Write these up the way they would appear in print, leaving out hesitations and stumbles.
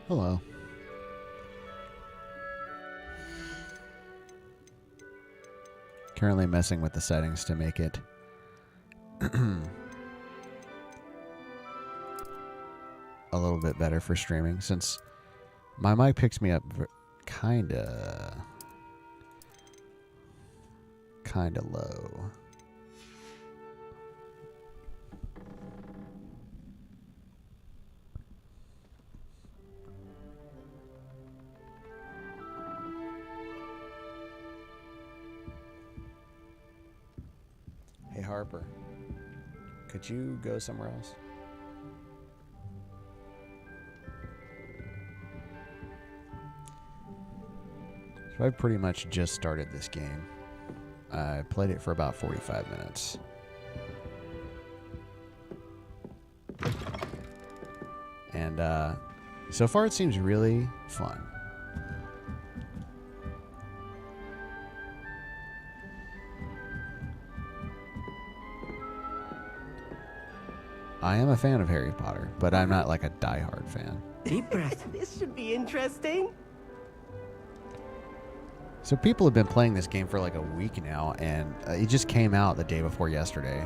Hello. Currently messing with the settings to make it a little bit better for streaming, since my mic picks me up kinda low. Hey Harper, could you go somewhere else? So I pretty much just started this game. I played it for about 45 minutes. And so far it seems really fun. I am a fan of Harry Potter, but I'm not like a diehard fan. Deep breath. This should be interesting. So people have been playing this game for like a week now, and it just came out the day before yesterday.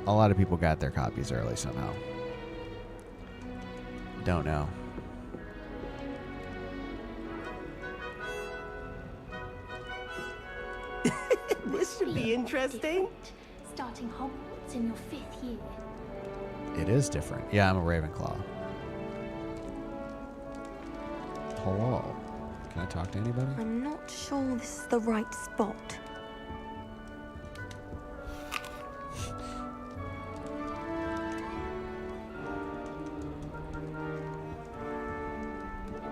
A lot of people got their copies early somehow. Don't know. This should be interesting. Starting Hogwarts in your 5th year. It is different. Yeah, I'm a Ravenclaw. Hello. Can I talk to anybody? I'm not sure this is the right spot.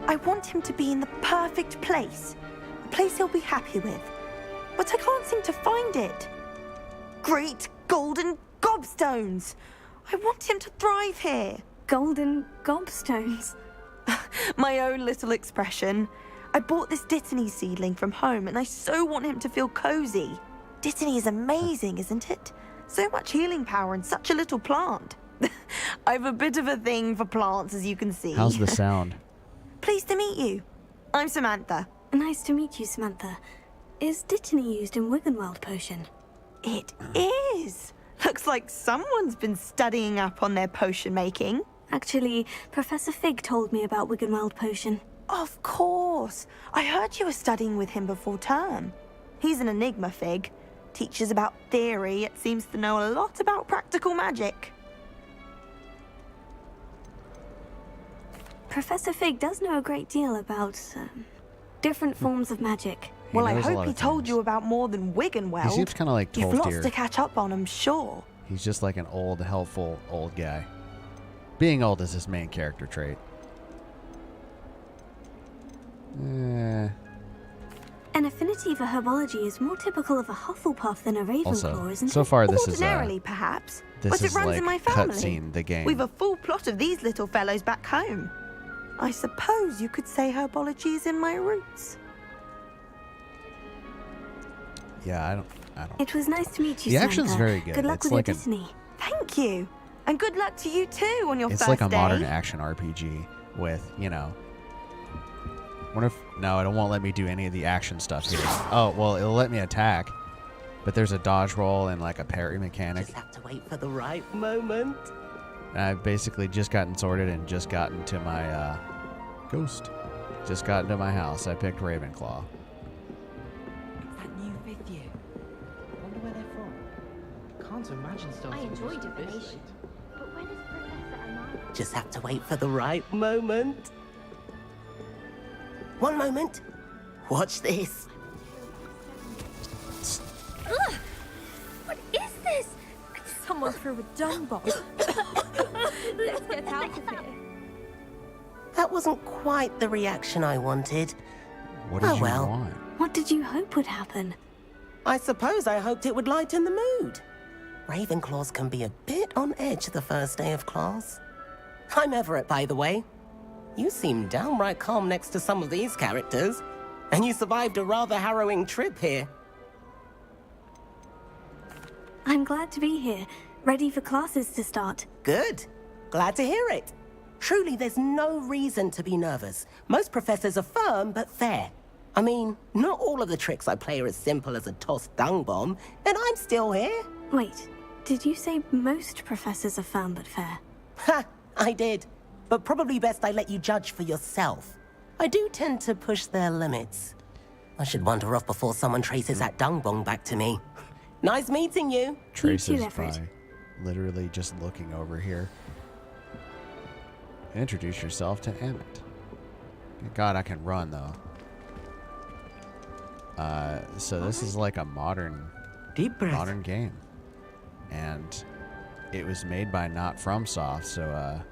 I want him to be in the perfect place. A place he'll be happy with. But I can't seem to find it. Great golden gobstones! I want him to thrive here. Golden gobstones. My own little expression. I bought this Dittany seedling from home and I so want him to feel cozy. Dittany is amazing, isn't it? So much healing power in such a little plant. I have a bit of a thing for plants, as you can see. How's the sound? Pleased to meet you. I'm Samantha. Nice to meet you, Samantha. Is Dittany used in Wiggenweld potion? It is. Looks like someone's been studying up on their potion making. Actually, Professor Fig told me about Wiggenweld potion. Of course. I heard you were studying with him before term. He's an enigma, Fig. Teaches about theory, yet seems to know a lot about practical magic. Professor Fig does know a great deal about different forms of magic. He Well, I knows a lot hope he of told things. you about more than Wiggenweld. He seems kind of like You've Tolfdir. lots to catch up on, I'm sure. He's just like an old, helpful, old guy. Being old is his main character trait. An affinity for herbology is more typical of a Hufflepuff than a Ravenclaw, Also, isn't so it? far this is Ordinarily, perhaps. this but it is runs like in my family. cutscene the game. We've a full plot of these little fellows back home. I suppose you could say herbology is in my roots. Yeah, I don't. It was nice to meet you, The Samantha. action's very good. Good luck It's with like your a- Dittany. Thank you. And good luck to you too on your It's first like a day. modern action RPG with, you know. Wonder if no, it won't let me do any of the action stuff here. Oh well, it'll let me attack, but there's a dodge roll and like a parry mechanic. Just have to wait for the right moment. And I've basically just gotten sorted and just gotten to my ghost. Just got into my house. I picked Ravenclaw. That new 5th year. I wonder where they're from. Can't imagine starting I enjoy this divination. late. But when is Professor Amara? Just have to wait for the right moment. One moment. Watch this. Ugh! What is this? Someone threw a dung bomb. Let's get out of here. That wasn't quite the reaction I wanted. What did Oh, you well. want? What did you hope would happen? I suppose I hoped it would lighten the mood. Ravenclaws can be a bit on edge the first day of class. I'm Everett, by the way. You seem downright calm next to some of these characters, and you survived a rather harrowing trip here. I'm glad to be here, ready for classes to start. Good. Glad to hear it. Truly, there's no reason to be nervous. Most professors are firm but fair. I mean, not all of the tricks I play are as simple as a tossed dung bomb, and I'm still here. Wait, did you say most professors are firm but fair? Ha! I did. But probably best I let you judge for yourself. I do tend to push their limits. I should wander off before someone traces that dung bomb back to me. Nice meeting you. Traces by Everett. literally just looking over here. Introduce yourself to Emmett. Thank God I can run though. So this is like a modern game, and it was made by Not FromSoft. So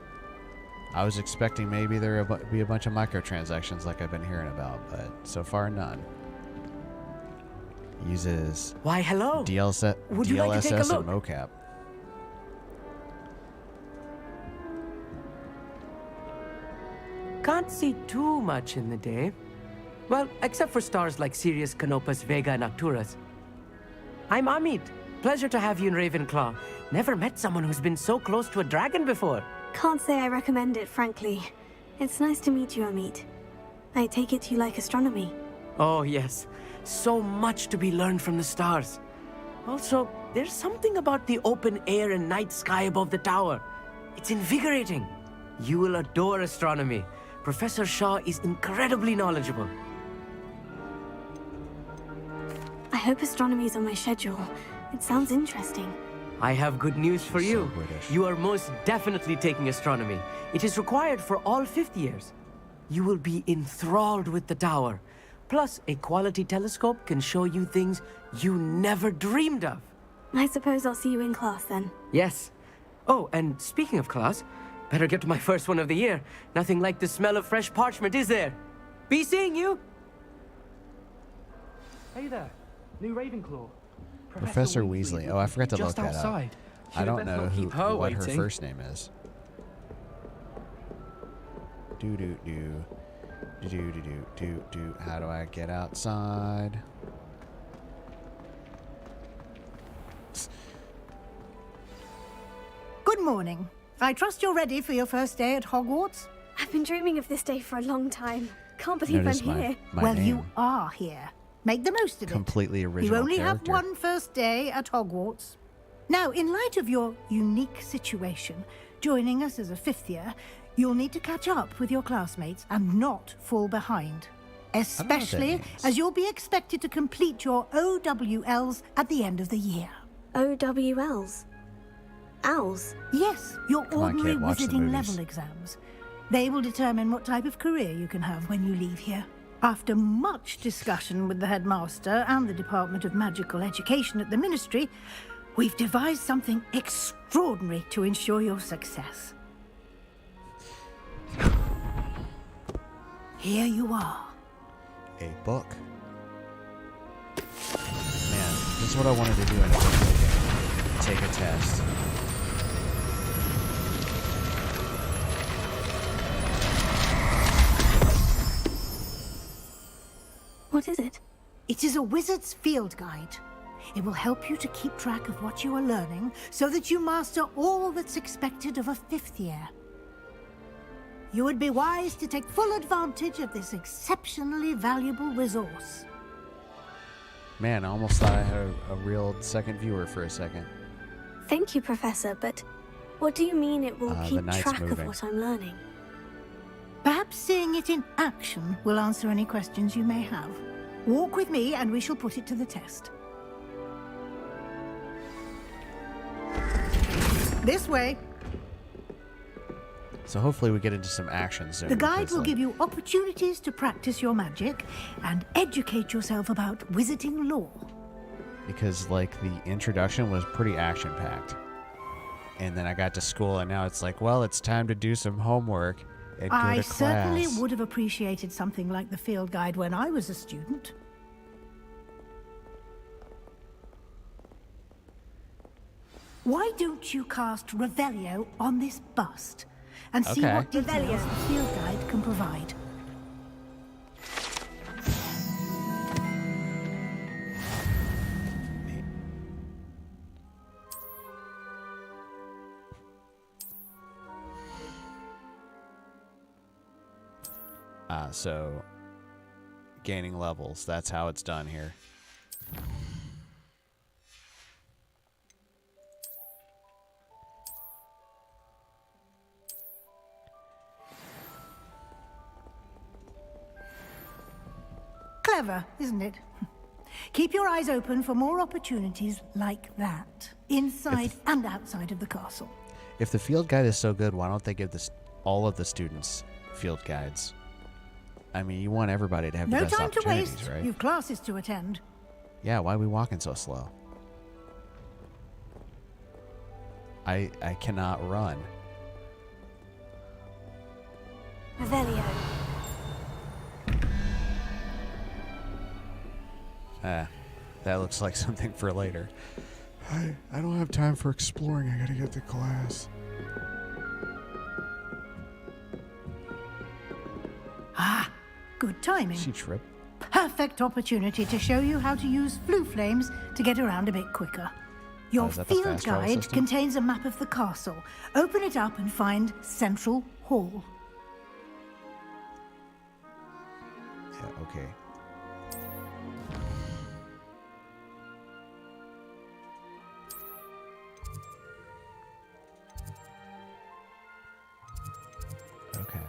I was expecting maybe there would be a bunch of microtransactions like I've been hearing about, but so far none. Uses Why, hello. DLSS, Would you like to take a DLSS and look? mocap. Can't see too much in the day. Well, except for stars like Sirius, Canopus, Vega, and Arcturus. I'm Amit. Pleasure to have you in Ravenclaw. Never met someone who's been so close to a dragon before. Can't say I recommend it, frankly. It's nice to meet you, Amit. I take it you like astronomy. Oh, yes. So much to be learned from the stars. Also, there's something about the open air and night sky above the tower. It's invigorating. You will adore astronomy. Professor Shaw is incredibly knowledgeable. I hope astronomy's on my schedule. It sounds interesting. I have good news for So you. British. You are most definitely taking astronomy. It is required for all fifth years. You will be enthralled with the tower. Plus, a quality telescope can show you things you never dreamed of. I suppose I'll see you in class then. Yes. Oh, and speaking of class, better get to my first one of the year. Nothing like the smell of fresh parchment, is there? Be seeing you! Hey there, new Ravenclaw. Professor Weasley. Oh, I forgot to look just that up. outside. I Should don't best know not keep her what her waiting. first name is. Do do do. Do do do do do do. How do I get outside? Good morning. I trust you're ready for your first day at Hogwarts. I've been dreaming of this day for a long time. Can't believe Notice I'm here. my well, name. you are here. Make the most of it. Completely original You only character. have one first day at Hogwarts. Now, in light of your unique situation, joining us as a fifth year, you'll need to catch up with your classmates and not fall behind. Especially means. as you'll be expected to complete your OWLs at the end of the year. OWLs. Owls. Yes, your Come on, ordinary kid, watch the wizarding movies. level exams. They will determine what type of career you can have when you leave here. After much discussion with the headmaster and the Department of Magical Education at the Ministry, we've devised something extraordinary to ensure your success. Here you are. A book. Man, this is what I wanted to do in a video game. Take a test. What is it? It is a wizard's field guide. It will help you to keep track of what you are learning so that you master all that's expected of a fifth year. You would be wise to take full advantage of this exceptionally valuable resource. Man, I almost thought I had a real second viewer for a second. Thank you, Professor, but what do you mean it will The keep knight's track moving. of what I'm learning? Perhaps seeing it in action will answer any questions you may have. Walk with me and we shall put it to the test. This way. So hopefully we get into some action soon. The guide because, will like, give you opportunities to practice your magic and educate yourself about wizarding lore. because like the introduction was pretty action-packed. And then I got to school and now it's like, well, it's time to do some homework and go I to certainly class. would have appreciated something like the field guide when I was a student. Why don't you cast Revelio on this bust and see Okay. what details the field guide can provide? So gaining levels, that's how it's done here. Clever, isn't it? Keep your eyes open for more opportunities like that, inside and outside of the castle. If the field guide is so good, why don't they give all of the students field guides? I mean, you want everybody to have the No best time to opportunities, waste. right? You've classes to attend. Yeah, why are we walking so slow? I cannot run. Revelio. That looks like something for later. I don't have time for exploring. I gotta get to class. Ah, good timing. She tripped. Perfect opportunity to show you how to use flue flames to get around a bit quicker. Your is that the field fast travel guide system? contains a map of the castle. Open it up and find Central Hall. Yeah, okay. Okay.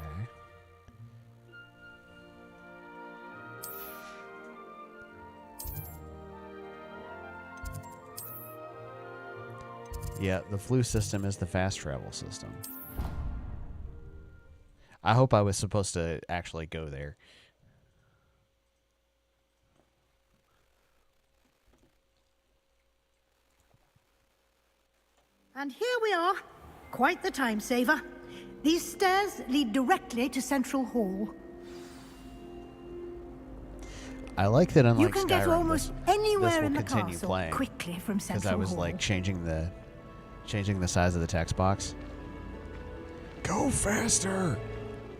Yeah, the flue system is the fast travel system. I hope I was supposed to actually go there. And here we are. Quite the time saver. These stairs lead directly to Central Hall. I like that unlike You can get Skyrim, almost this anywhere will in the continue castle playing, quickly from Central because I was Hall. like changing the size of the text box. Go faster!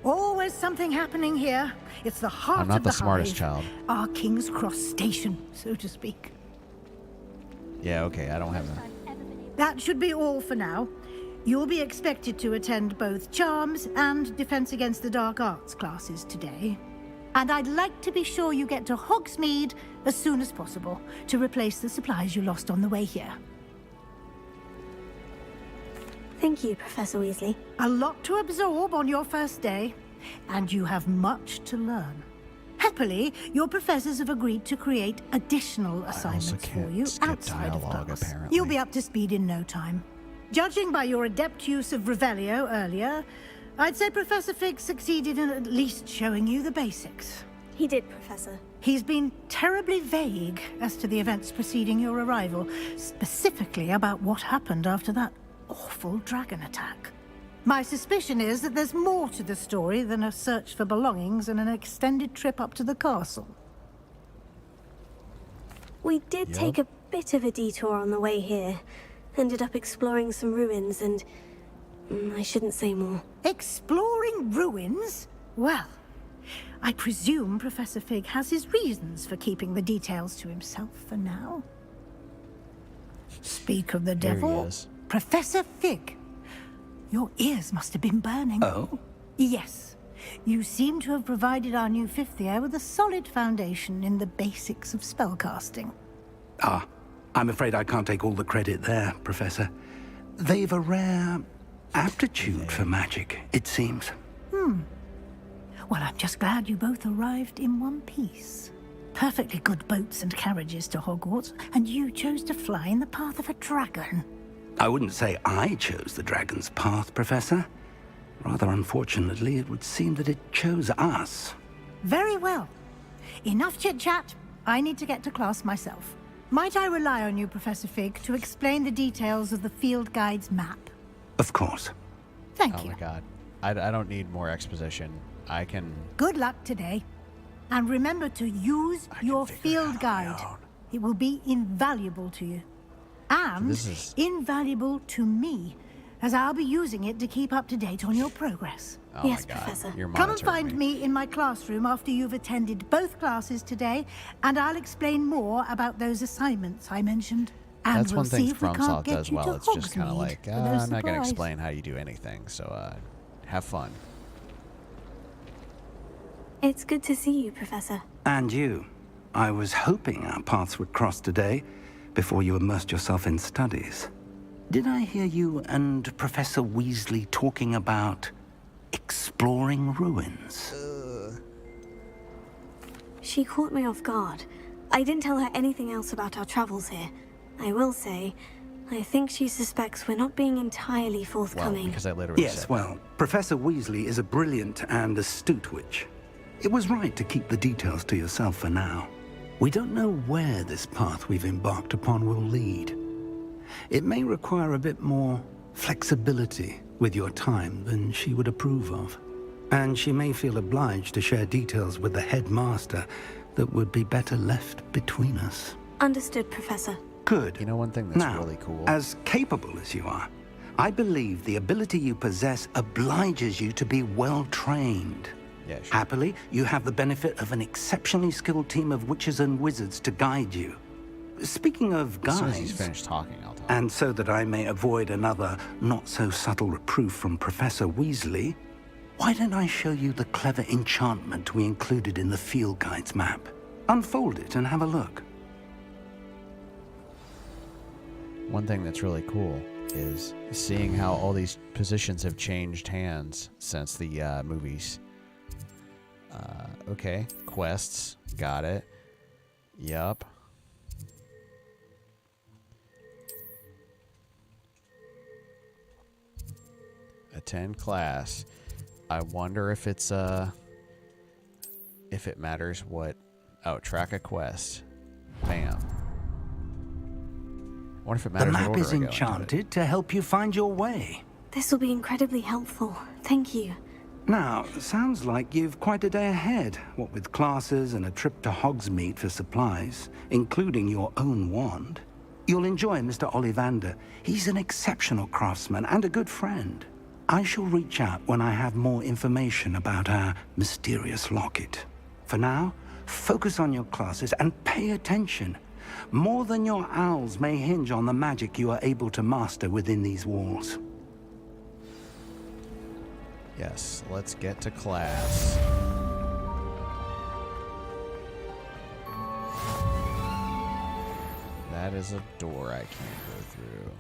Always something happening here. It's the heart I'm not of the smartest hive. child. Our King's Cross station, so to speak. Yeah, okay, I don't have that. That should be all for now. You'll be expected to attend both Charms and Defense Against the Dark Arts classes today. And I'd like to be sure you get to Hogsmeade as soon as possible to replace the supplies you lost on the way here. Thank you, Professor Weasley. A lot to absorb on your first day, and you have much to learn. Happily, your professors have agreed to create additional assignments for can't you skip outside of dialogue, class. apparently. You'll be up to speed in no time. Judging by your adept use of Revelio earlier, I'd say Professor Fig succeeded in at least showing you the basics. He did, Professor. He's been terribly vague as to the events preceding your arrival, specifically about what happened after that awful dragon attack. My suspicion is that there's more to the story than a search for belongings and an extended trip up to the castle. We did take a bit of a detour on the way here. Ended up exploring some ruins and... I shouldn't say more. Exploring ruins? Well, I presume Professor Fig has his reasons for keeping the details to himself for now. Speak of the There he devil, is. Professor Fig. Your ears must have been burning. Oh? Yes. You seem to have provided our new fifth year with a solid foundation in the basics of spellcasting. Ah, I'm afraid I can't take all the credit there, Professor. They've a rare aptitude for magic, it seems. Well, I'm just glad you both arrived in one piece. Perfectly good boats and carriages to Hogwarts, and you chose to fly in the path of a dragon. I wouldn't say I chose the dragon's path, Professor. Rather unfortunately, it would seem that it chose us. Very well. Enough chit-chat. I need to get to class myself. Might I rely on you, Professor Fig, to explain the details of the field guide's map? Of course. Thank Oh you. my god. I don't need more exposition. I can... Good luck today. And remember to use your field guide. It will be invaluable to you. And This is- invaluable to me, as I'll be using it to keep up to date on your progress. Oh Yes, my god. Professor. You're Come and monitoring find me in my classroom after you've attended both classes today, and I'll explain more about those assignments I mentioned. And That's we'll one thing see if we can't FromSoft get does you well. to It's just kind of Hogsmeade like, for those I'm not going to supplies." explain how you do anything, so have fun. It's good to see you, Professor. And you. I was hoping our paths would cross today, before you immersed yourself in studies. Did I hear you and Professor Weasley talking about exploring ruins? She caught me off guard. I didn't tell her anything else about our travels here. I will say, I think she suspects we're not being entirely Well, forthcoming. because I literally Yes, said well, Professor Weasley is a brilliant and astute witch. It was right to keep the details to yourself for now. We don't know where this path we've embarked upon will lead. It may require a bit more flexibility with your time than she would approve of. And she may feel obliged to share details with the headmaster that would be better left between us. Understood, Professor. Good. You know one thing that's Now, really cool? as capable as you are, I believe the ability you possess obliges you to be well-trained. Yeah, sure. Happily, you have the benefit of an exceptionally skilled team of witches and wizards to guide you. Speaking of As soon as he's guides, finished talking, I'll talk. and so that I may avoid another not-so-subtle reproof from Professor Weasley, why don't I show you the clever enchantment we included in the field guide's map? Unfold it and have a look. One thing that's really cool is seeing how all these positions have changed hands since the movies. Okay, quests, got it. Yup. Attend class. I wonder if it's if it matters what. Oh, track a quest. Bam. I wonder if it The matters what map order is I go into it. enchanted to help you find your way. This will be incredibly helpful. Thank you. Now, sounds like you've quite a day ahead, what with classes and a trip to Hogsmeade for supplies, including your own wand. You'll enjoy Mr. Ollivander. He's an exceptional craftsman and a good friend. I shall reach out when I have more information about our mysterious locket. For now, focus on your classes and pay attention. More than your owls may hinge on the magic you are able to master within these walls. Yes, let's get to class. That is a door I can't go through.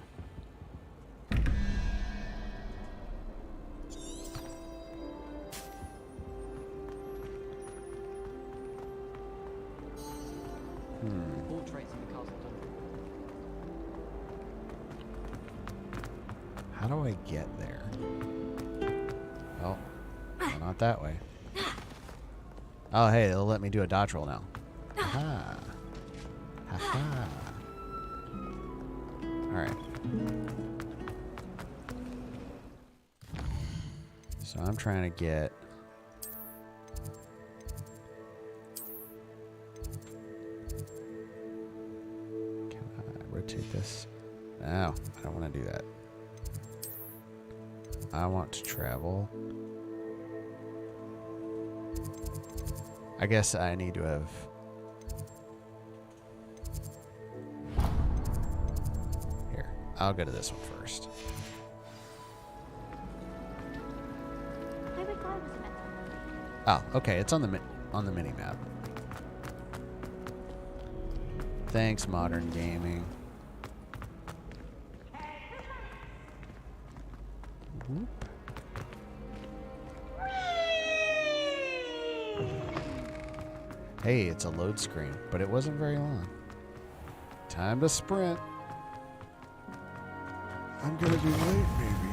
All traits of the castle done. How do I get there? Oh, well, not that way. Oh, hey, it'll let me do a dodge roll now. Ha-ha. Ha-ha. Alright. So I'm trying to get... Can I rotate this? No, I don't want to do that. I want to travel. I guess I need to have... Here, I'll go to this one first. Oh, okay, it's on the mini map. Thanks, modern gaming. Whoop. Hey, it's a load screen, but it wasn't very long. Time to sprint. I'm gonna be late, maybe.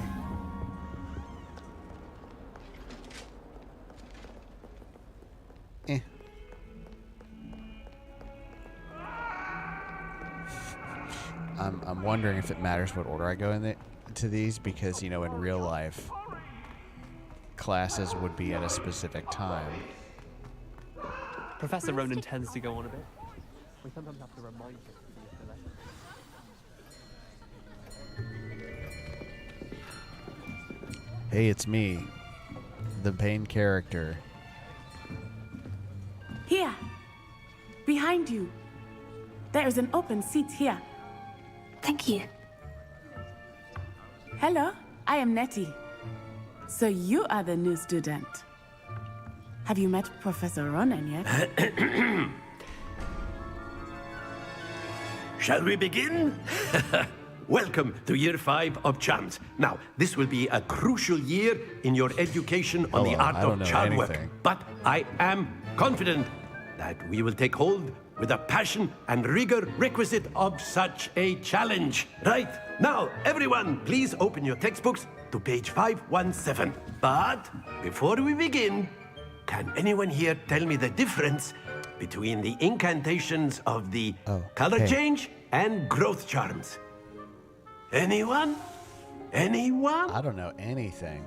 I'm wondering if it matters what order I go into these, because, you know, in real life, classes would be at a specific time. Professor Ronan tends to go on a bit. We sometimes have to remind him to be the Hey, it's me, the main character. Here, behind you. There is an open seat here. Thank you. Hello, I am Nettie. So you are the new student. Have you met Professor Ronan yet? Shall we begin? Welcome to year 5 of charms. Now, this will be a crucial year in your education on the art of charm work. But I am confident that we will take hold with the passion and rigor requisite of such a challenge. Right, now, everyone, please open your textbooks to page 517. But before we begin, can anyone here tell me the difference between the incantations of the color change and growth charms? Anyone? Anyone? I don't know anything.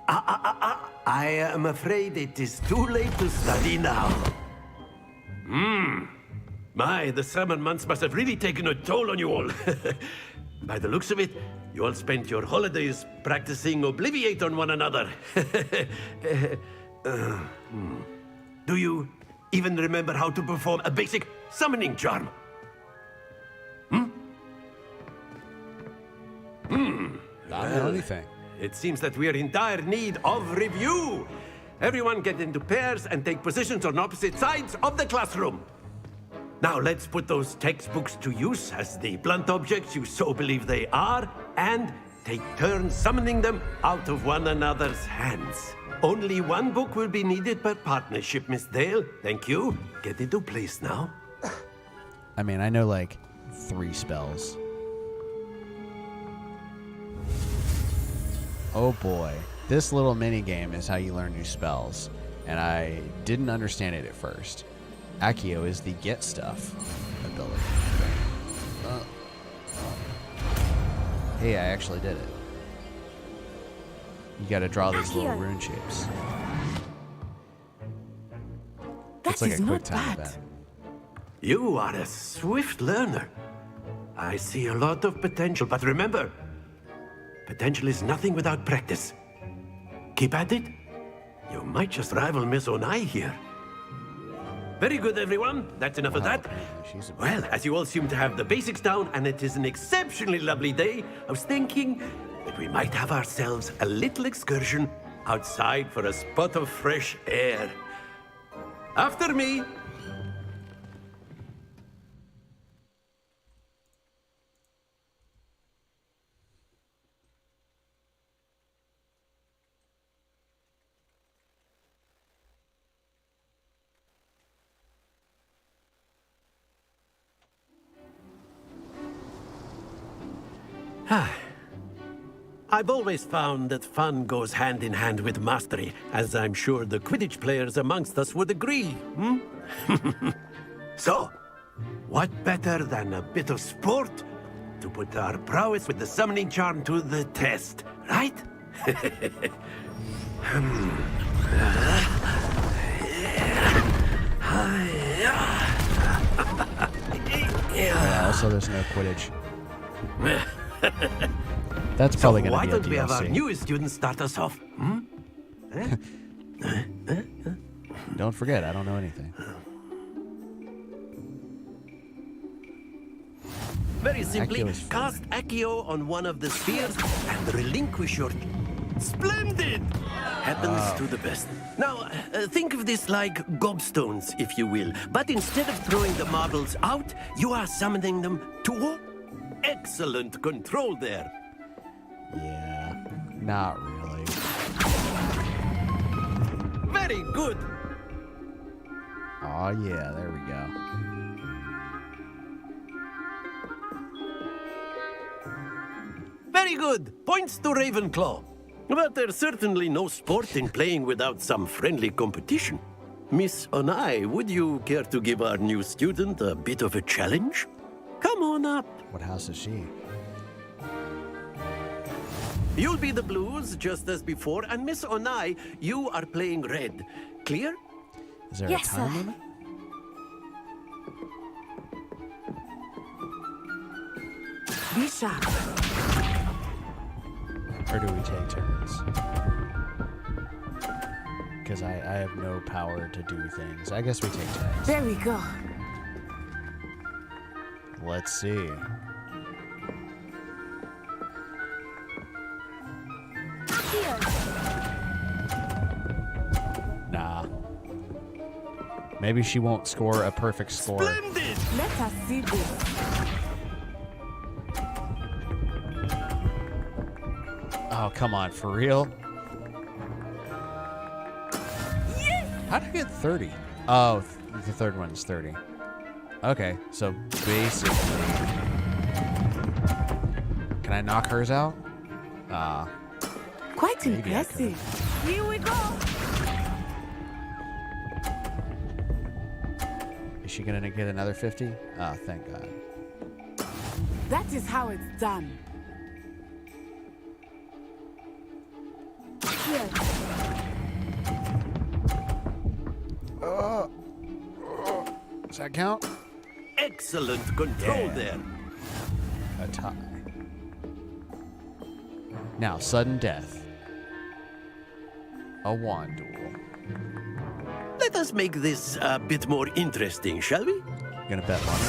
I am afraid it is too late to study now. My, the summer months must have really taken a toll on you all. By the looks of it, you all spent your holidays practicing Obliviate on one another. Do you even remember how to perform a basic summoning charm? I don't know anything. It seems that we are in dire need of review. Everyone get into pairs and take positions on opposite sides of the classroom. Now let's put those textbooks to use as the blunt objects you so believe they are, and take turns summoning them out of one another's hands. Only one book will be needed per partnership, Miss Dale. Thank you. Get into place now. I mean, I know like 3 spells. Oh boy. This little mini game is how you learn new spells, and I didn't understand it at first. Accio is the get stuff ability. Hey, I actually did it. You gotta draw these little rune shapes. It's like a quick time event. You are a swift learner. I see a lot of potential, but remember, potential is nothing without practice. Keep at it. You might just rival Miss Onai here. Very good, everyone. That's enough of that. Well, as you all seem to have the basics down, and it is an exceptionally lovely day, I was thinking that we might have ourselves a little excursion outside for a spot of fresh air. After me. I've always found that fun goes hand in hand with mastery, as I'm sure the Quidditch players amongst us would agree. So, what better than a bit of sport to put our prowess with the summoning charm to the test, right? Also, there's no Quidditch. That's probably going to be a DLC. Why don't we have our newest student start us off? Don't forget, I don't know anything. Very simply, cast Accio on one of the spheres and relinquish your... Splendid! Happens to the best. Now, think of this like gobstones, if you will. But instead of throwing the marbles out, you are summoning them to... Excellent control there. Yeah, not really. Very good. Oh yeah, there we go. Very good. Points to Ravenclaw. But there's certainly no sport in playing without some friendly competition. Miss Onai, would you care to give our new student a bit of a challenge? Come on up. What house is she? You'll be the blues, just as before, and Miss Onai, you are playing red. Clear? Is there a time limit? Be sharp. Or do we take turns? Because I have no power to do things. I guess we take turns. There we go. Let's see. Maybe she won't score a perfect score. Splendid! Let us see this. Oh, come on, for real? Yes! How did I get 30? Oh, the third one's 30. Okay, so basically... Can I knock hers out? Quite maybe impressive. Here we go. Is she gonna get another 50? Oh, thank God. That is how it's done. Here. Does that count? Excellent control there. A tie. Now, sudden death. A wand duel. Let us make this a bit more interesting, shall we? Gonna bet money.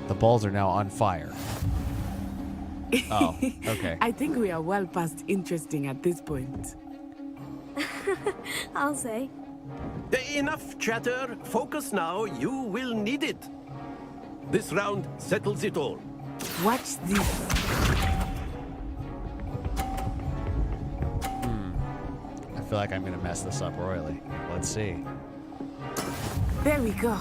The balls are now on fire. Oh, okay. I think we are well past interesting at this point. I'll say. Enough chatter. Focus now. You will need it. This round settles it all. Watch this. I feel like I'm gonna mess this up royally. Let's see. There we go.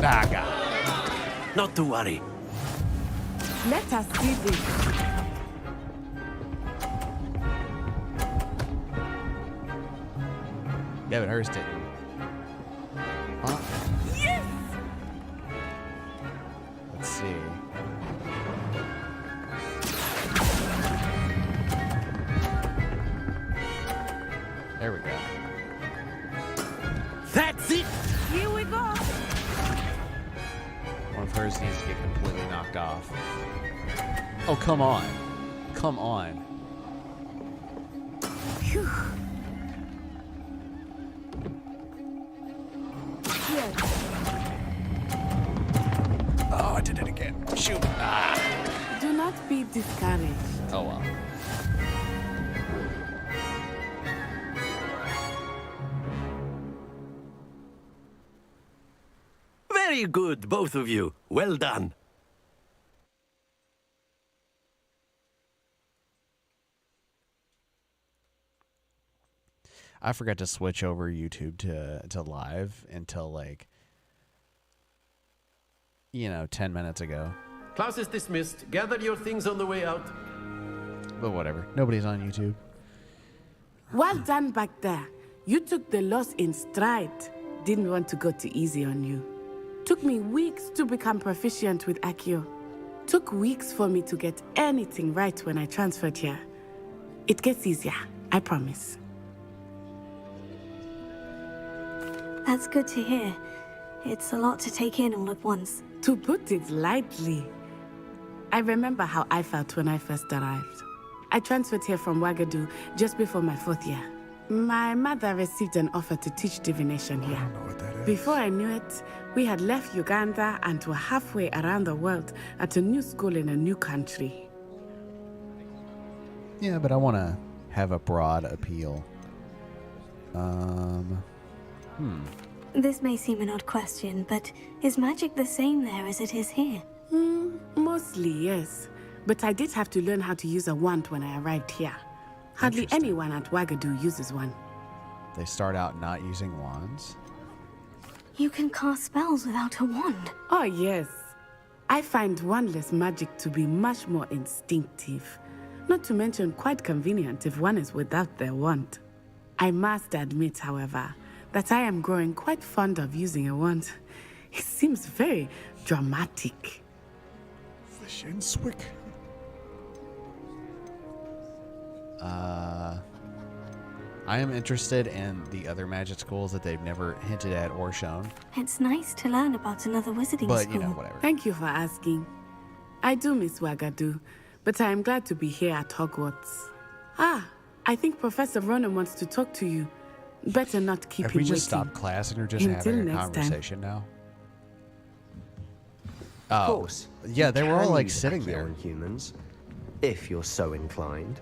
Ah, God. Not to worry. Let us see this. Yeah, but hers didn't. Huh? Yes! Let's see. There we go. That's it. Here we go. One of hers needs to get completely knocked off. Oh, come on. Come on. Phew. Here. Oh, I did it again. Shoot. Ah. Do not be discouraged. Oh, well. Very good, both of you. Well done. I forgot to switch over YouTube to live until, like, 10 minutes ago. Class is dismissed. Gather your things on the way out. But whatever. Nobody's on YouTube. Well done back there. You took the loss in stride. Didn't want to go too easy on you. Took me weeks to become proficient with Accio. Took weeks for me to get anything right when I transferred here. It gets easier, I promise. That's good to hear. It's a lot to take in all at once. To put it lightly, I remember how I felt when I first arrived. I transferred here from Ouagadougou just before my 4th year. My mother received an offer to teach divination here. I don't know what that is. Before I knew it, we had left Uganda and were halfway around the world at a new school in a new country. Yeah, but I want to have a broad appeal. This may seem an odd question, but is magic the same there as it is here? Mostly, yes. But I did have to learn how to use a wand when I arrived here. Hardly anyone at Ouagadougou uses one. They start out not using wands. You can cast spells without a wand. Oh, yes. I find wandless magic to be much more instinctive. Not to mention quite convenient if one is without their wand. I must admit, however, that I am growing quite fond of using a wand. It seems very dramatic. I am interested in the other magic schools that they've never hinted at or shown. It's nice to learn about another wizarding But, school. whatever. Thank you for asking. I do miss Ouagadougou, but I am glad to be here at Hogwarts. I think Professor Ronan wants to talk to you. Better not keep Have him we waiting. just stopped class and are just Until having a next time. conversation now? Oh, Of course. yeah, you they were all can like use sitting Accio there. on humans, if you're so inclined.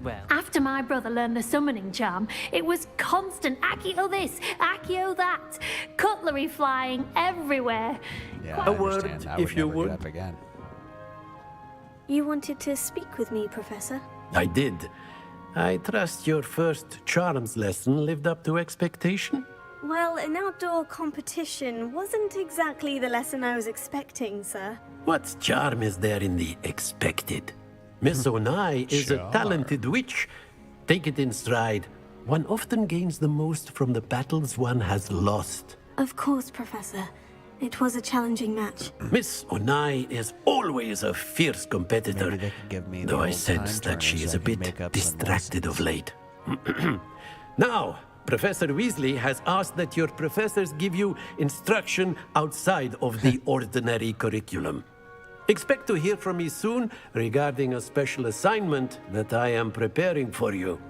Well, After my brother learned the summoning charm, it was constant Accio this, Accio that, cutlery flying everywhere. Yeah, A I word, understand. I if you never would. do that again. You wanted to speak with me, Professor? I did. I trust your first charms lesson lived up to expectation. Well, an outdoor competition wasn't exactly the lesson I was expecting, sir. What charm is there in the expected? Miss Onai is a talented witch. Take it in stride. One often gains the most from the battles one has lost. Of course, Professor. It was a challenging match. Miss Onai is always a fierce competitor, Maybe they could give me the though I old sense time that she turner is so a I can bit make up some distracted of lessons. late. Now, Professor Weasley has asked that your professors give you instruction outside of the ordinary curriculum. Expect to hear from me soon regarding a special assignment that I am preparing for you.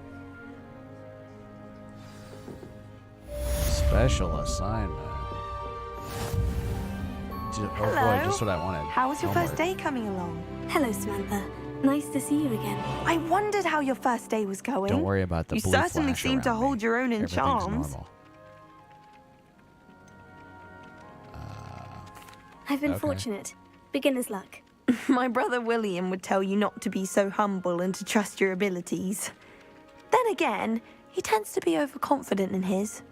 Special assignment. Oh boy, just what I wanted. How was your Homework. first day coming along? Hello, Samantha. Nice to see you again. I wondered how your first day was going. Don't worry about the You blue certainly flash seem to around hold me. your own in Everything's charms. normal. I've been Okay. fortunate. Beginner's luck. My brother William would tell you not to be so humble and to trust your abilities. Then again, he tends to be overconfident in his.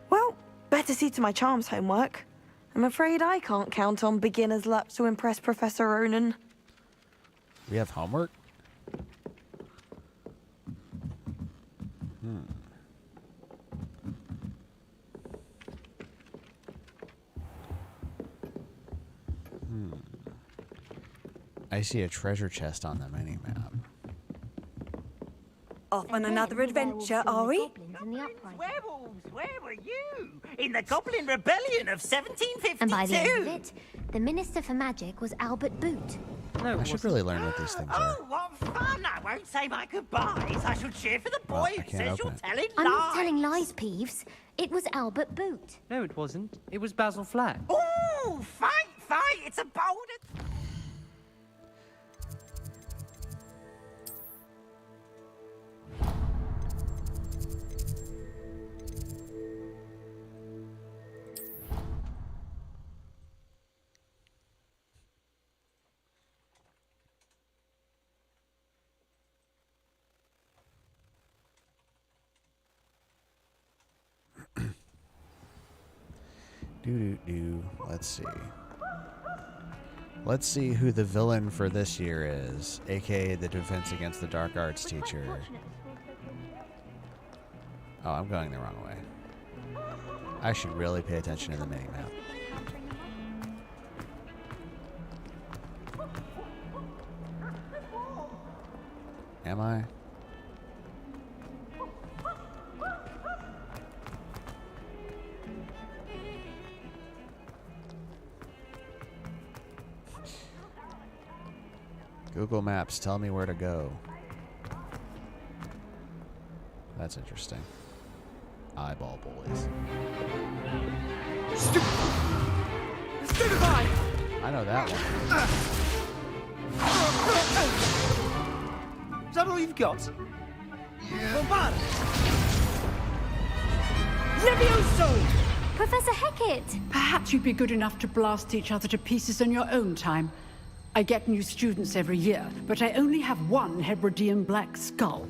Well, better see to my charms homework. I'm afraid I can't count on beginner's luck to impress Professor Ronan. We have homework? I see a treasure chest on the mini-map. Off on another adventure, are we? Werewolves, where were you? In the Goblin Rebellion of 1752. And by the end of it, the Minister for Magic was Albert Boot. I should really learn what these things are. Oh, what fun! I won't say my goodbyes. I shall cheer for the boy I who can't says you're open it. telling I'm lies. not telling lies, Peeves. It was Albert Boot. no, it wasn't. It was Basil Flack. Ooh, fight! It's a bold... Let's see. Let's see who the villain for this year is, aka the Defense Against the Dark Arts teacher. Oh, I'm going the wrong way. I should really pay attention to the mini-map. Am I? Google Maps, tell me where to go. That's interesting. Eyeball boys. Stupefy! I know that one. Is that all you've got? Bombard! Levioso! Professor Hecat! Perhaps you'd be good enough to blast each other to pieces in your own time. I get new students every year, but I only have one Hebridean black skull.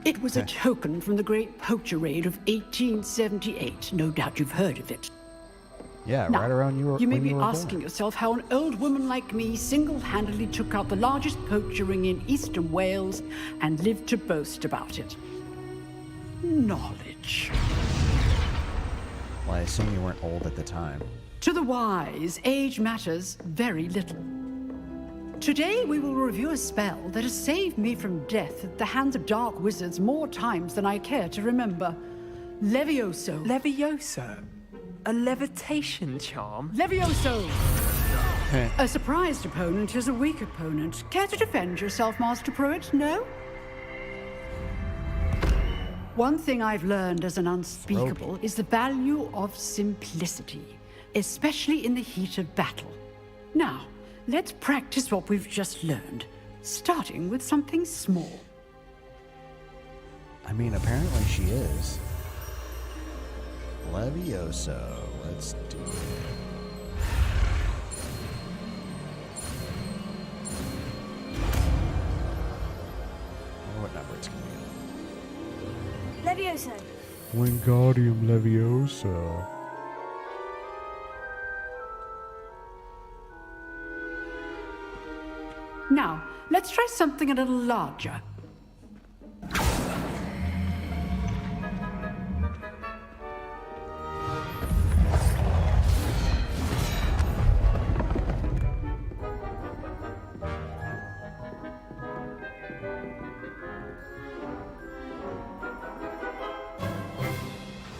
It was a token from the Great Poacher Raid of 1878. No doubt you've heard of it. Yeah, Now, right around you may when be were asking born. yourself how an old woman like me single-handedly took out the largest poacher ring in eastern Wales and lived to boast about it. Knowledge. Well, I assume you weren't old at the time. To the wise, age matters very little. Today we will review a spell that has saved me from death at the hands of dark wizards more times than I care to remember. Levioso. Levioso? A levitation charm? Levioso! A surprised opponent is a weak opponent. Care to defend yourself, Master Pruitt? No? One thing I've learned as an unspeakable is the value of simplicity, especially in the heat of battle. Now, let's practice what we've just learned, starting with something small. I mean, apparently she is. Levioso. Let's do it. What number it's going to be? Levioso. Wingardium Leviosa. Now, let's try something a little larger.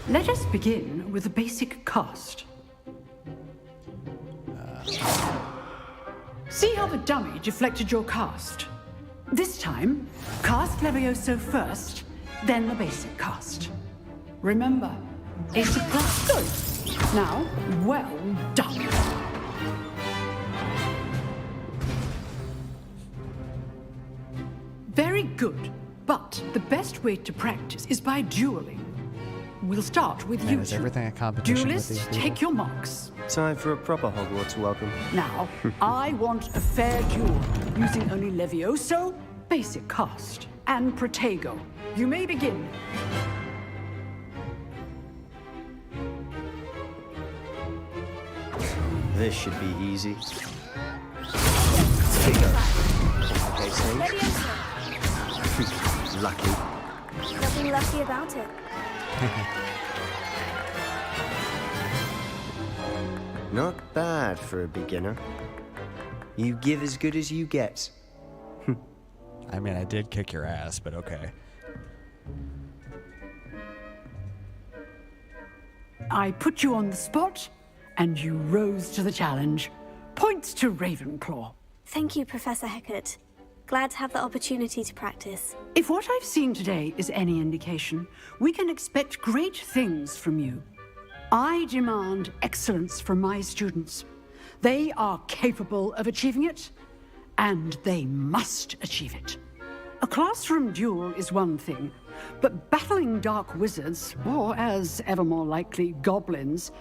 Let us begin with a basic cast. See how the dummy deflected your cast? This time, cast Levioso first, then the basic cast. Remember, it's a plus good. Now, well done. Very good, but the best way to practice is by dueling. We'll start with you. Is everything a competition? Duelists, take your marks. Time for a proper Hogwarts welcome. Now, I want a fair duel, using only Levioso, basic cast, and Protego. You may begin. This should be easy. Lucky. Nothing lucky about it. Not bad for a beginner. You give as good as you get. I mean, I did kick your ass, but okay. I put you on the spot, and you rose to the challenge. Points to Ravenclaw. Thank you, Professor Hecat. Glad to have the opportunity to practice. If what I've seen today is any indication, we can expect great things from you. I demand excellence from my students. They are capable of achieving it, and they must achieve it. A classroom duel is one thing, but battling dark wizards, or as ever more likely, goblins,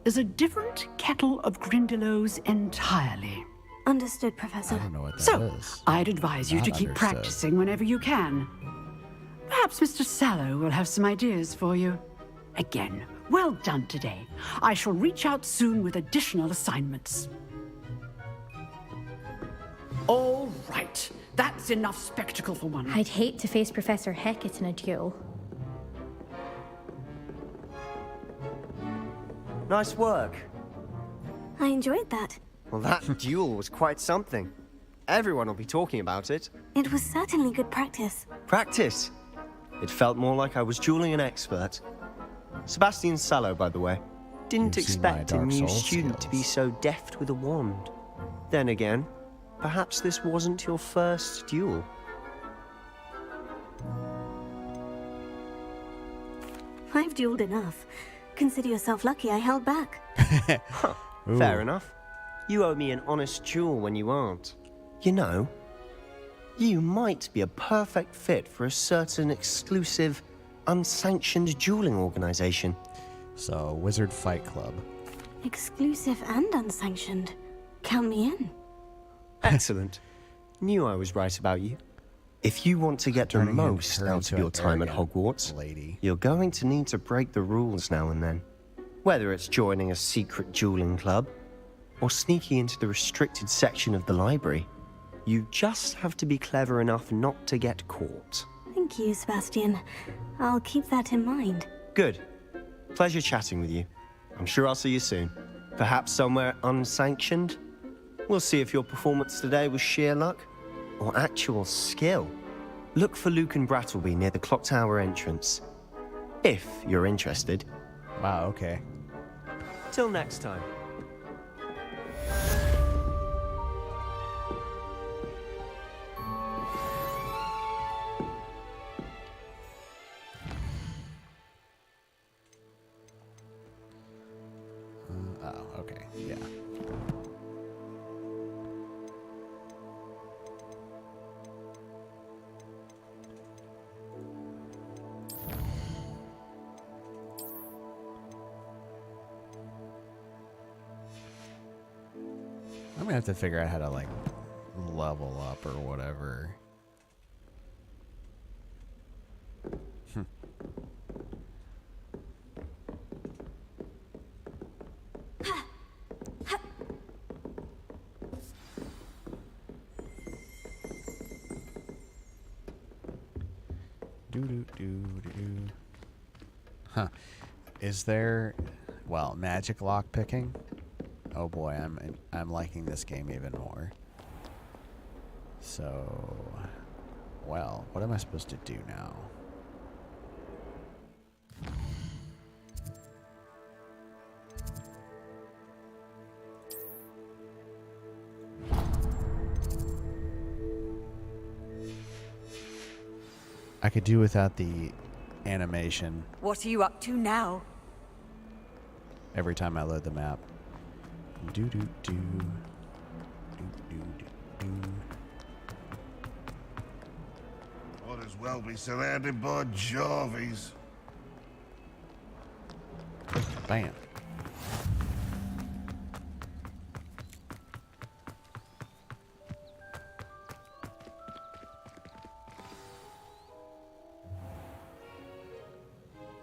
is a different kettle of Grindylows entirely. Understood, Professor. I don't know what that So, is. I'd advise you to keep practicing whenever you can. Perhaps Mr. Sallow will have some ideas for you. Again, well done today. I shall reach out soon with additional assignments. All right. That's enough spectacle for one. I'd hate to face Professor Hecat in a duel. Nice work. I enjoyed that. Well, that duel was quite something. Everyone will be talking about it. It was certainly good practice. Practice. It felt more like I was dueling an expert. Sebastian Sallow, by the way. Didn't expect a new student to be so deft with a wand. Then again, perhaps this wasn't your first duel. I've dueled enough. Consider yourself lucky I held back. Huh, fair enough. You owe me an honest duel when you aren't. You know, you might be a perfect fit for a certain exclusive, unsanctioned dueling organization. So, Wizard Fight Club. Exclusive and unsanctioned. Count me in. Excellent. Knew I was right about you. If you want to get the most out of your time at Hogwarts, you're going to need to break the rules now and then. Whether it's joining a secret dueling club, or sneaking into the restricted section of the library, you just have to be clever enough not to get caught. Thank you, Sebastian. I'll keep that in mind. Good. Pleasure chatting with you. I'm sure I'll see you soon. Perhaps somewhere unsanctioned? We'll see if your performance today was sheer luck or actual skill. Look for Luke and Brattleby near the clock tower entrance. If you're interested. Wow, okay. Till next time. Oh, okay, yeah. I'm gonna have to figure out how to like level up or whatever. Huh. Is there, well, magic lock picking? Oh boy, I'm liking this game even more. So, well, what am I supposed to do now? I could do without the animation What are you up to now? every time I load the map. Do do do. Do do do do. Might as well be surrounded by Jarvies. Bam.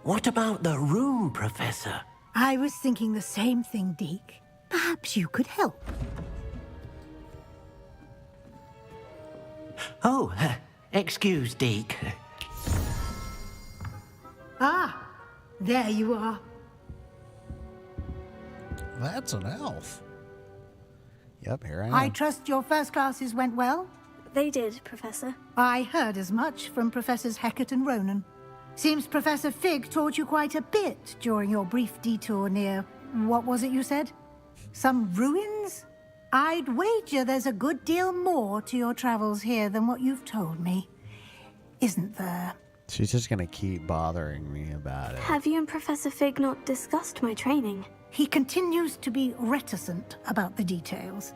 What about the room, Professor? I was thinking the same thing, Deke. Perhaps you could help. Oh, excuse, Deke. Ah, there you are. That's an elf. Yep, here I am. I trust your first classes went well? They did, Professor. I heard as much from Professors Hecat and Ronan. Seems Professor Fig taught you quite a bit during your brief detour near... what was it you said? Some ruins? I'd wager there's a good deal more to your travels here than what you've told me. Isn't there? She's just gonna keep bothering me about it. Have you and Professor Fig not discussed my training? He continues to be reticent about the details,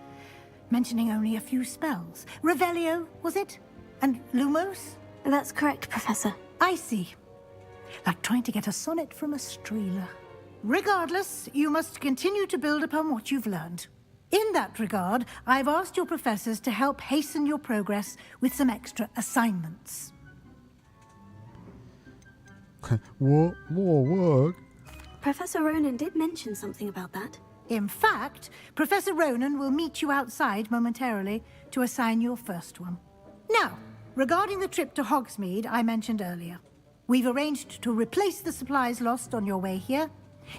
mentioning only a few spells. Revelio, was it? And Lumos? That's correct, Professor. I see. Like trying to get a sonnet from a streeler. Regardless, you must continue to build upon what you've learned. In that regard, I've asked your professors to help hasten your progress with some extra assignments. What? More work? Professor Ronan did mention something about that. In fact, Professor Ronan will meet you outside momentarily to assign your first one. Now, regarding the trip to Hogsmeade I mentioned earlier, we've arranged to replace the supplies lost on your way here,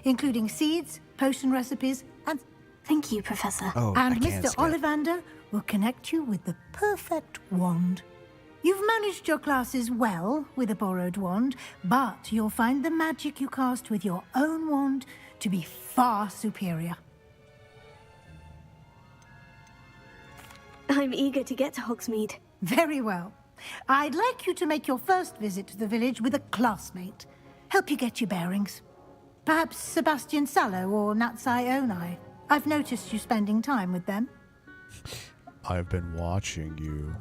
including seeds, potion recipes, and... Thank you, Professor. And Mr. Ollivander will connect you with the perfect wand. You've managed your classes well with a borrowed wand, but you'll find the magic you cast with your own wand to be far superior. I'm eager to get to Hogsmeade. Very well. I'd like you to make your first visit to the village with a classmate. Help you get your bearings. Perhaps Sebastian Sallow or Natsai Onai. I've noticed you spending time with them. I've been watching you.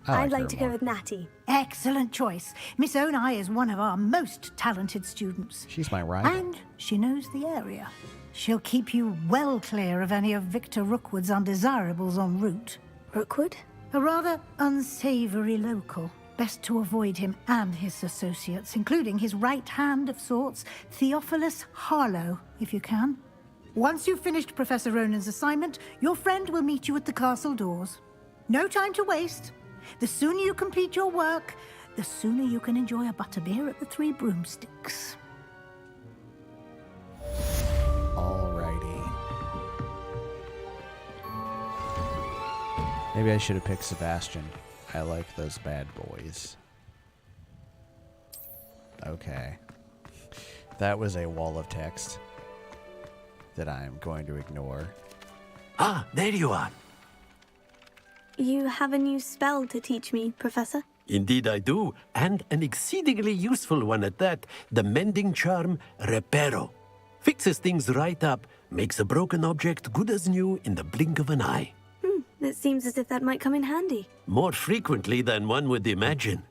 I'd like to go with Natty. Excellent choice. Miss Onai is one of our most talented students. She's my rival. And she knows the area. She'll keep you well clear of any of Victor Rookwood's undesirables en route. Rookwood? A rather unsavory local. Best to avoid him and his associates, including his right hand of sorts, Theophilus Harlow, if you can. Once you've finished Professor Ronan's assignment, your friend will meet you at the castle doors. No time to waste. The sooner you complete your work, the sooner you can enjoy a butterbeer at the Three Broomsticks. Alrighty. Maybe I should have picked Sebastian. I like those bad boys. Okay. That was a wall of text that I'm going to ignore. Ah, there you are. You have a new spell to teach me, Professor? Indeed I do, and an exceedingly useful one at that. The mending charm, Reparo. Fixes things right up, makes a broken object good as new in the blink of an eye. It seems as if that might come in handy. More frequently than one would imagine.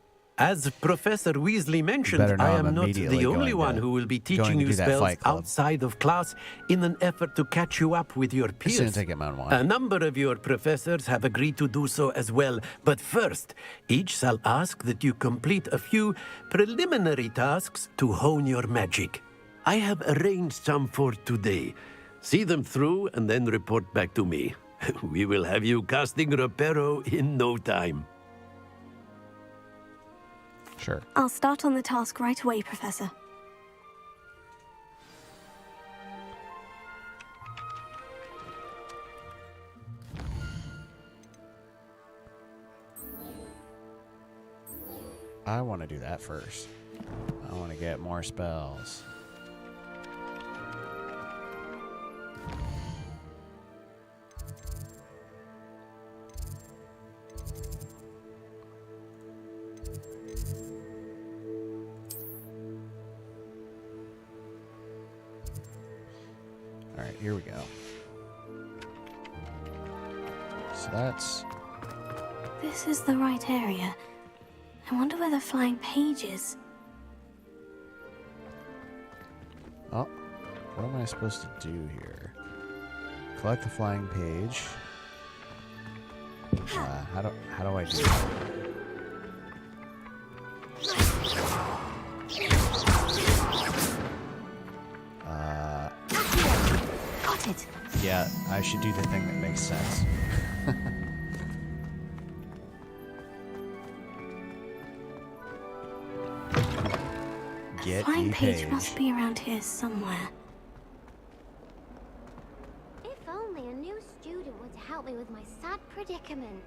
As Professor Weasley mentioned, better know I I'm am not immediately the only going one to- who will be going teaching to you do that spells Fight Club. outside of class in an effort to catch you up with your peers. As soon as I get my wand. A number of your professors have agreed to do so as well, but first, each shall ask that you complete a few preliminary tasks to hone your magic. I have arranged some for today. See them through and then report back to me. We will have you casting Reparo in no time. Sure. I'll start on the task right away, Professor. I want to do that first. I want to get more spells. All right, here we go. So that's... This is the right area. I wonder where the flying page is. Oh, what am I supposed to do here? Collect the flying page. How do I do that? Got it. Yeah, I should do the thing that makes sense. Get Flying the page page. must be around here somewhere. If only a new student would help me with my sad predicament.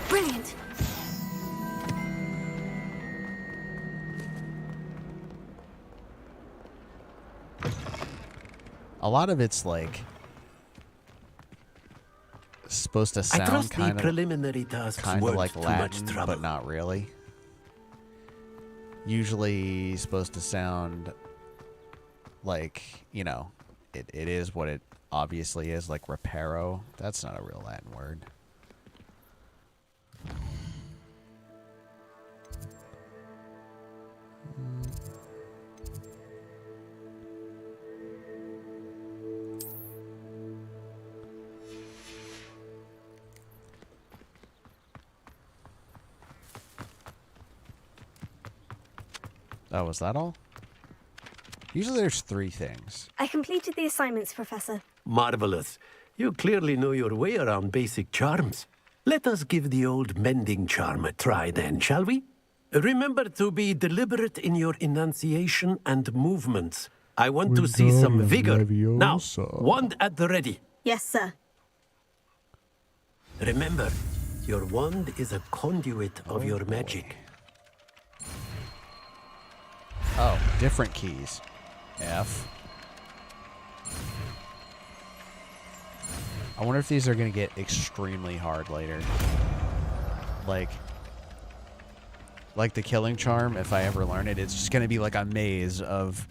Brilliant. A lot of it's like supposed to I sound trust the kind preliminary tasks of weren't like too much Latin, trouble. but not really. Usually supposed to sound like, you know, it is what it obviously is, like reparo. That's not a real Latin word. Oh, was that all? Usually there's 3 things. I completed the assignments, Professor. Marvelous. You clearly know your way around basic charms. Let us give the old mending charm a try then, shall we? Remember to be deliberate in your enunciation and movements. I want to see some vigor. Now, wand at the ready. Yes, sir. Remember, your wand is a conduit of your magic. Oh, different keys. F. I wonder if these are going to get extremely hard later. Like the killing charm, if I ever learn it, it's just going to be like a maze of...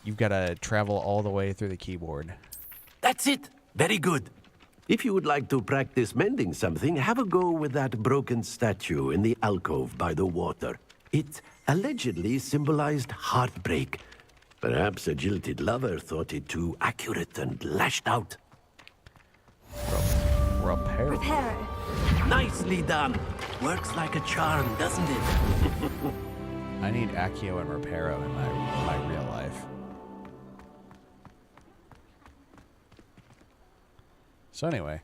You've got to travel all the way through the keyboard. That's it. Very good. If you would like to practice mending something, have a go with that broken statue in the alcove by the water. It allegedly symbolized heartbreak. Perhaps a jilted lover thought it too accurate and lashed out. Reparo. Nicely done. Works like a charm, doesn't it? I need Accio and Reparo in my real life. So anyway,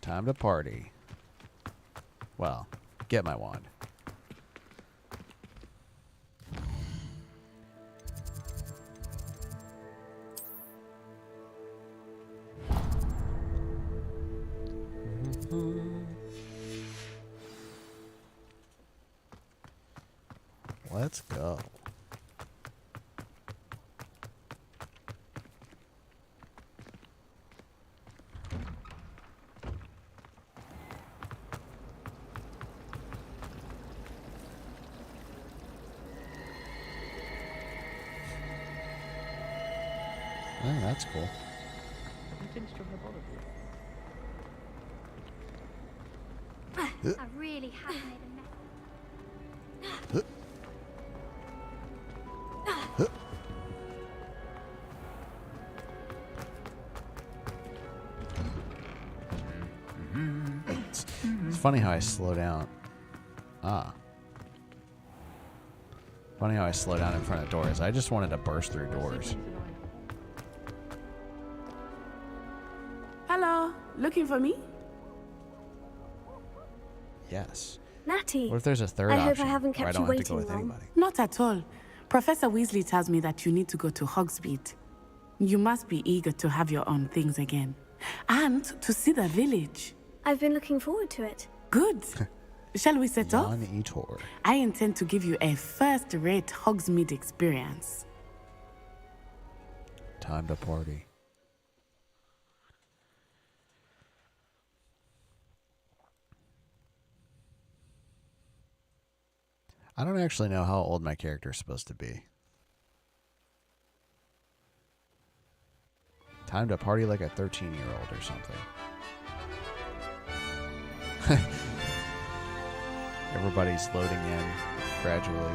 time to party. Well, get my wand. Let's go. Oh, that's cool. I really have made a mess. It's funny how I slow down. Funny how I slow down in front of doors. I just wanted to burst through doors. Hello, looking for me? Yes. Natty. What if there's a third I option? hope I haven't where kept I you don't have to go waiting with long. anybody? Not at all. Professor Weasley tells me that you need to go to Hogsmeade. You must be eager to have your own things again. And to see the village. I've been looking forward to it. Good. Shall we set off? Etor. I intend to give you a first-rate Hogsmeade experience. Time to party. I don't actually know how old my character is supposed to be. Time to party like a 13-year-old or something. Everybody's loading in gradually.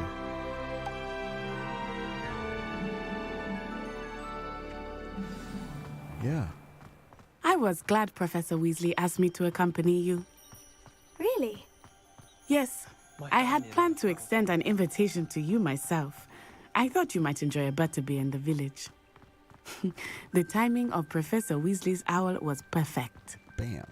Yeah. I was glad Professor Weasley asked me to accompany you. Really? Yes. I had planned to extend an invitation to you myself. I thought you might enjoy a butterbeer in the village. The timing of Professor Weasley's owl was perfect. Bam.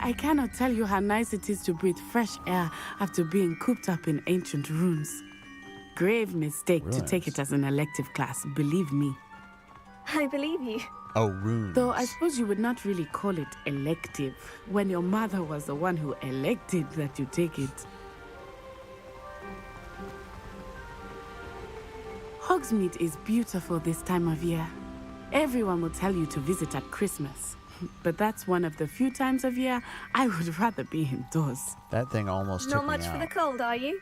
I cannot tell you how nice it is to breathe fresh air after being cooped up in ancient ruins. Grave mistake to take it as an elective class, believe me. I believe you. Oh, runes. Though I suppose you would not really call it elective when your mother was the one who elected that you take it. Hogsmeade is beautiful this time of year. Everyone will tell you to visit at Christmas. But that's one of the few times of year I would rather be indoors. That thing almost Not took me much out. for the cold, are you?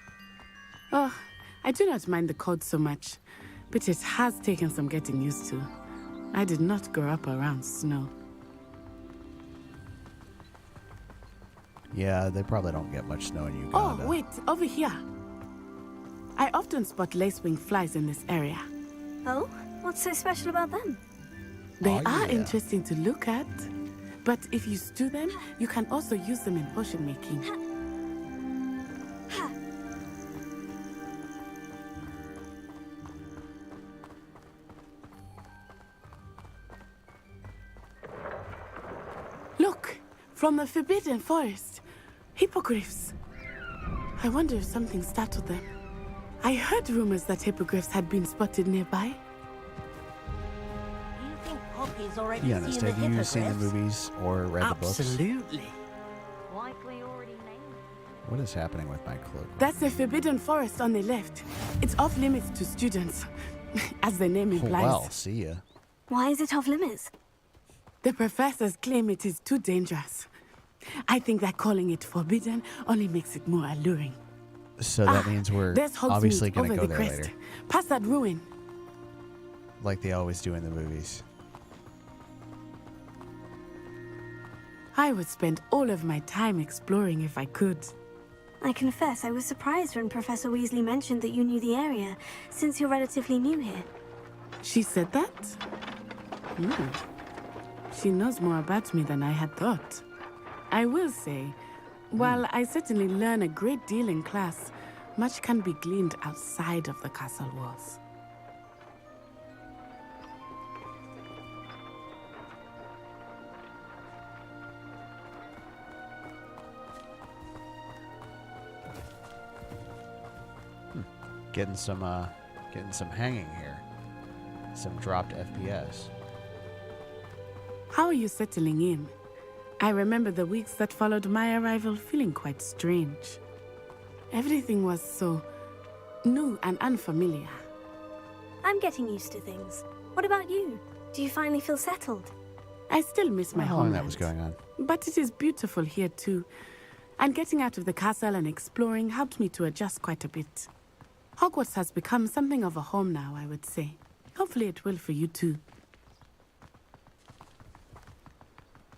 Oh, I do not mind the cold so much, but it has taken some getting used to. I did not grow up around snow. Yeah, they probably don't get much snow in Uganda. Oh, wait, over here. I often spot lacewing flies in this area. Oh? What's so special about them? They are interesting to look at, but if you stew them, you can also use them in potion making. Look, from the Forbidden Forest, hippogriffs. I wonder if something startled them. I heard rumors that hippogriffs had been spotted nearby. Poppy's already Be honest, seen the have you seen the hippogriffs? movies or read the books? Absolutely. Likely already named. What is happening with my cloak? That's the Forbidden Forest on the left. It's off limits to students, as the name implies. Well, see ya. Why is it off limits? The professors claim it is too dangerous. I think that calling it forbidden only makes it more alluring. So that means we're There's Hogsmeade obviously going to over go the there crest. later. Past that ruin. Like they always do in the movies. I would spend all of my time exploring if I could. I confess I was surprised when Professor Weasley mentioned that you knew the area, since you're relatively new here. She said that? She knows more about me than I had thought. I will say, while I certainly learn a great deal in class, much can be gleaned outside of the castle walls. Getting some hanging here. Some dropped FPS. How are you settling in? I remember the weeks that followed my arrival feeling quite strange. Everything was so new and unfamiliar. I'm getting used to things. What about you? Do you finally feel settled? I still miss my How long homeland. that was going on? But it is beautiful here too. And getting out of the castle and exploring helped me to adjust quite a bit. Hogwarts has become something of a home now, I would say. Hopefully it will for you too.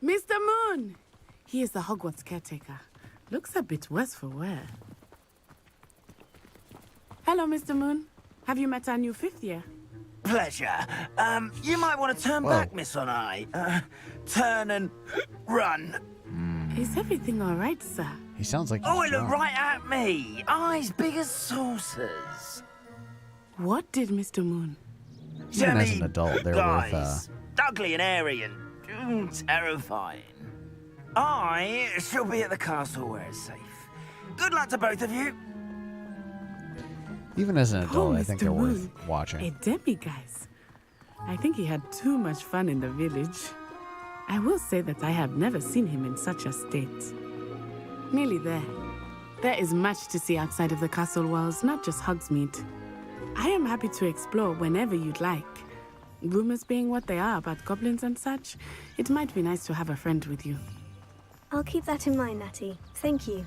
Mr. Moon! He is the Hogwarts caretaker. Looks a bit worse for wear. Hello, Mr. Moon. Have you met our new 5th year? Pleasure. You might want to turn back, Miss Onai. Turn and run. Is everything all right, sir? He sounds like Oh, look right at me. Eyes big as saucers. What did Mr. Moon? Even as an adult, they're worth, ugly and airy and terrifying. I shall be at the castle where it's safe. Good luck to both of you. Even as an adult, I Mr. think they're worth Moon, watching. A demiguise. I think he had too much fun in the village. I will say that I have never seen him in such a state. Nearly there. There is much to see outside of the castle walls, not just Hogsmeade. I am happy to explore whenever you'd like. Rumors being what they are about goblins and such, it might be nice to have a friend with you. I'll keep that in mind, Natty. Thank you.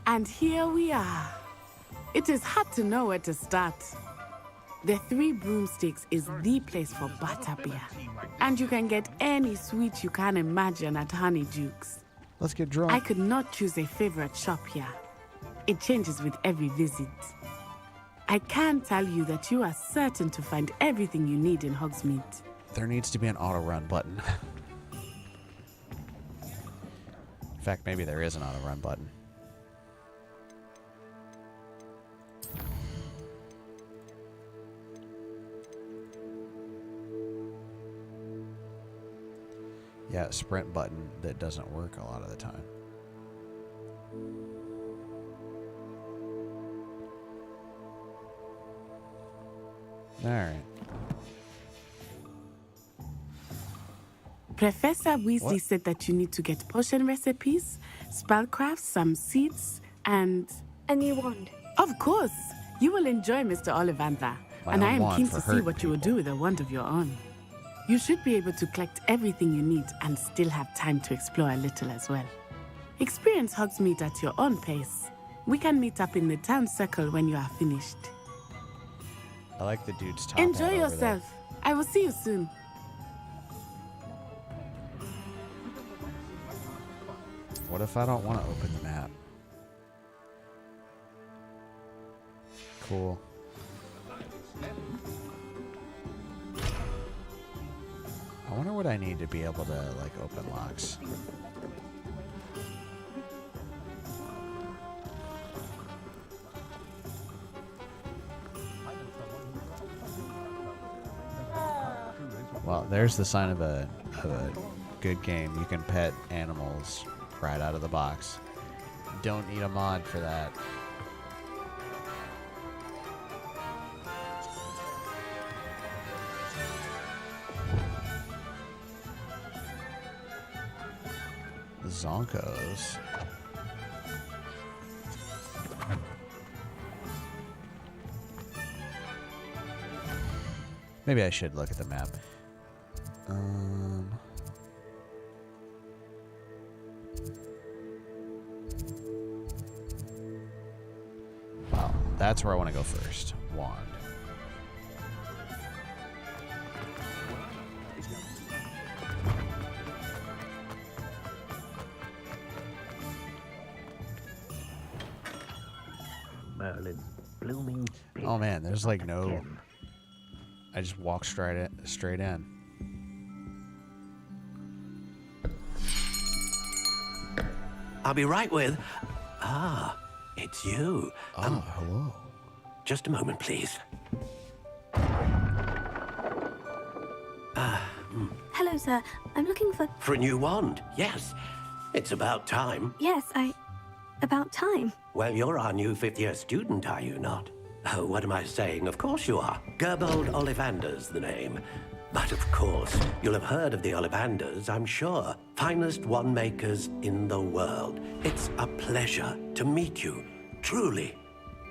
And here we are. It is hard to know where to start. The 3 Broomsticks is the place for butterbeer. And you can get any sweet you can imagine at Honeyduke's. Let's get drunk. I could not choose a favorite shop here. It changes with every visit. I can tell you that you are certain to find everything you need in Hogsmeade. There needs to be an auto-run button. In fact, maybe there is an auto-run button. Yeah, sprint button that doesn't work a lot of the time. Alright. Professor Weasley said that you need to get potion recipes, spellcrafts, some seeds, and... a new wand. Of course! You will enjoy Mr. Ollivander, and I am keen to see what you will do with a wand of your own. You should be able to collect everything you need and still have time to explore a little as well. Experience Hogsmeade at your own pace. We can meet up in the town circle when you are finished. I like the dude's top. Enjoy yourself. I will see you soon. What if I don't want to open the map? Cool. I wonder what I need to be able to, like, open locks. Well, there's the sign of a good game. You can pet animals right out of the box. Don't need a mod for that. Zonkos. Maybe I should look at the map. Well, that's where I want to go first. Wand. Merlin, blooming. Oh man, there's like no. I just walk straight in. I'll be right with. Ah, it's you. Hello. Just a moment, please. Hello, sir. I'm looking for... For a new wand, yes. It's about time. Yes, about time. Well, you're our new 5th-year student, are you not? Oh, what am I saying? Of course you are. Gerbold Ollivander's the name. But of course, you'll have heard of the Ollivanders, I'm sure. Finest wand makers in the world. It's a pleasure to meet you, truly.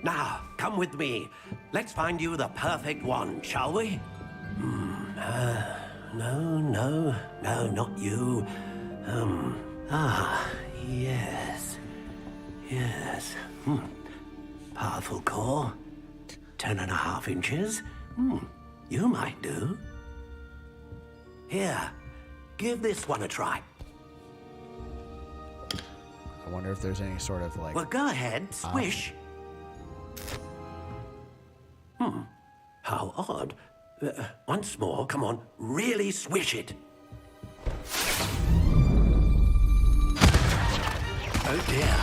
Now, come with me. Let's find you the perfect wand, shall we? No, not you. Yes. Powerful core. 10.5 inches. You might do. Here, give this one a try. I wonder if there's any sort of like... Well, go ahead, swish. How odd. Once more, come on, really swish it. Oh dear.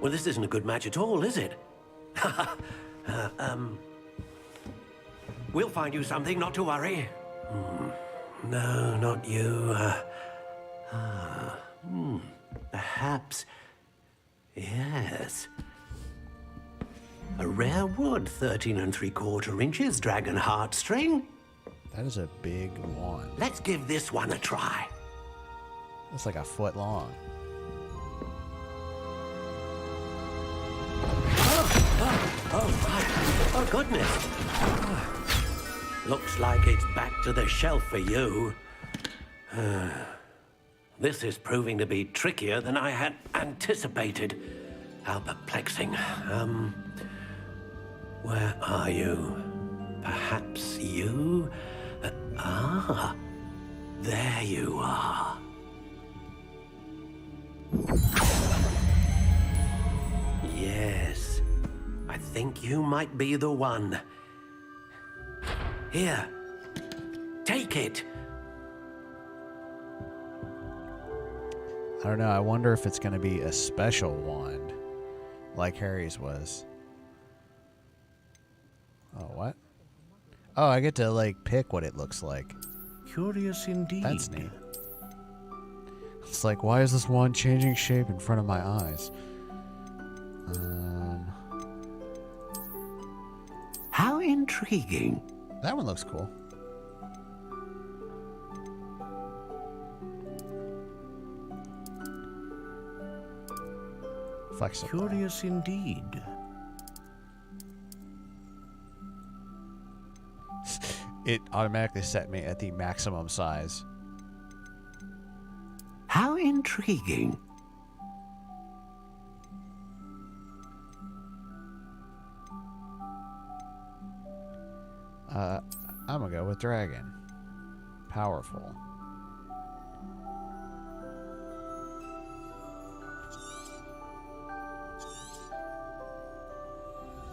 Well, this isn't a good match at all, is it? We'll find you something, not to worry. No, not you. Perhaps. Yes. A rare wood, 13 3/4 inches, dragon heartstring. That is a big wand. Let's give this one a try. It's like a foot long. Oh, goodness. Looks like it's back to the shelf for you. This is proving to be trickier than I had anticipated. How perplexing. Where are you? Perhaps you? There you are. Yes, I think you might be the one. Here, take it. I don't know. I wonder if it's going to be a special wand, like Harry's was. Oh, what? Oh, I get to, like, pick what it looks like. Curious indeed. That's neat. It's like, why is this wand changing shape in front of my eyes? How intriguing. That one looks cool. Flexible. Curious indeed. It automatically set me at the maximum size. How intriguing. I'm gonna go with dragon. Powerful.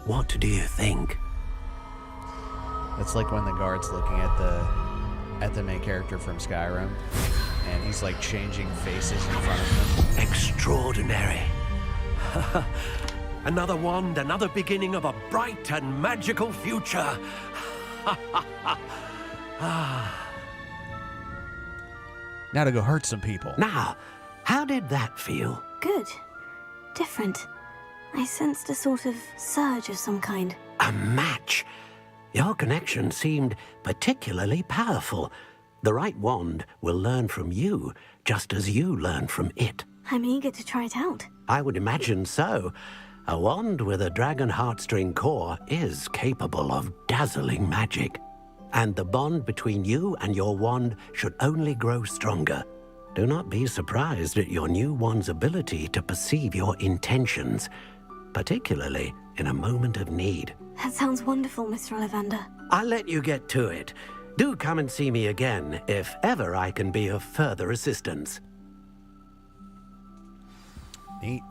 What do you think? It's like when the guard's looking at the main character from Skyrim, and he's like changing faces in front of him. Extraordinary. Another wand, another beginning of a bright and magical future. Now to go hurt some people. Now, how did that feel? Good. Different. I sensed a sort of surge of some kind. A match. Your connection seemed particularly powerful. The right wand will learn from you, just as you learn from it. I'm eager to try it out. I would imagine so. A wand with a dragon heartstring core is capable of dazzling magic. And the bond between you and your wand should only grow stronger. Do not be surprised at your new wand's ability to perceive your intentions, particularly in a moment of need. That sounds wonderful, Mr. Ollivander. I'll let you get to it. Do come and see me again if ever I can be of further assistance. Neat.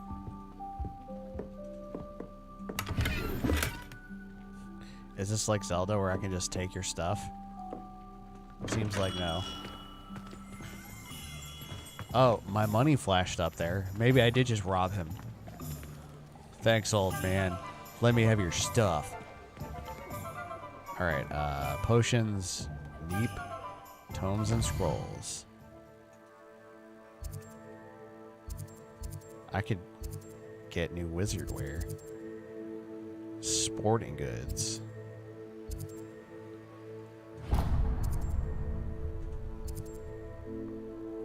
Is this like Zelda where I can just take your stuff? Seems like no. Oh, my money flashed up there. Maybe I did just rob him. Thanks, old man. Let me have your stuff. Alright, potions, neep, tomes, and scrolls. I could get new wizard wear. Sporting goods.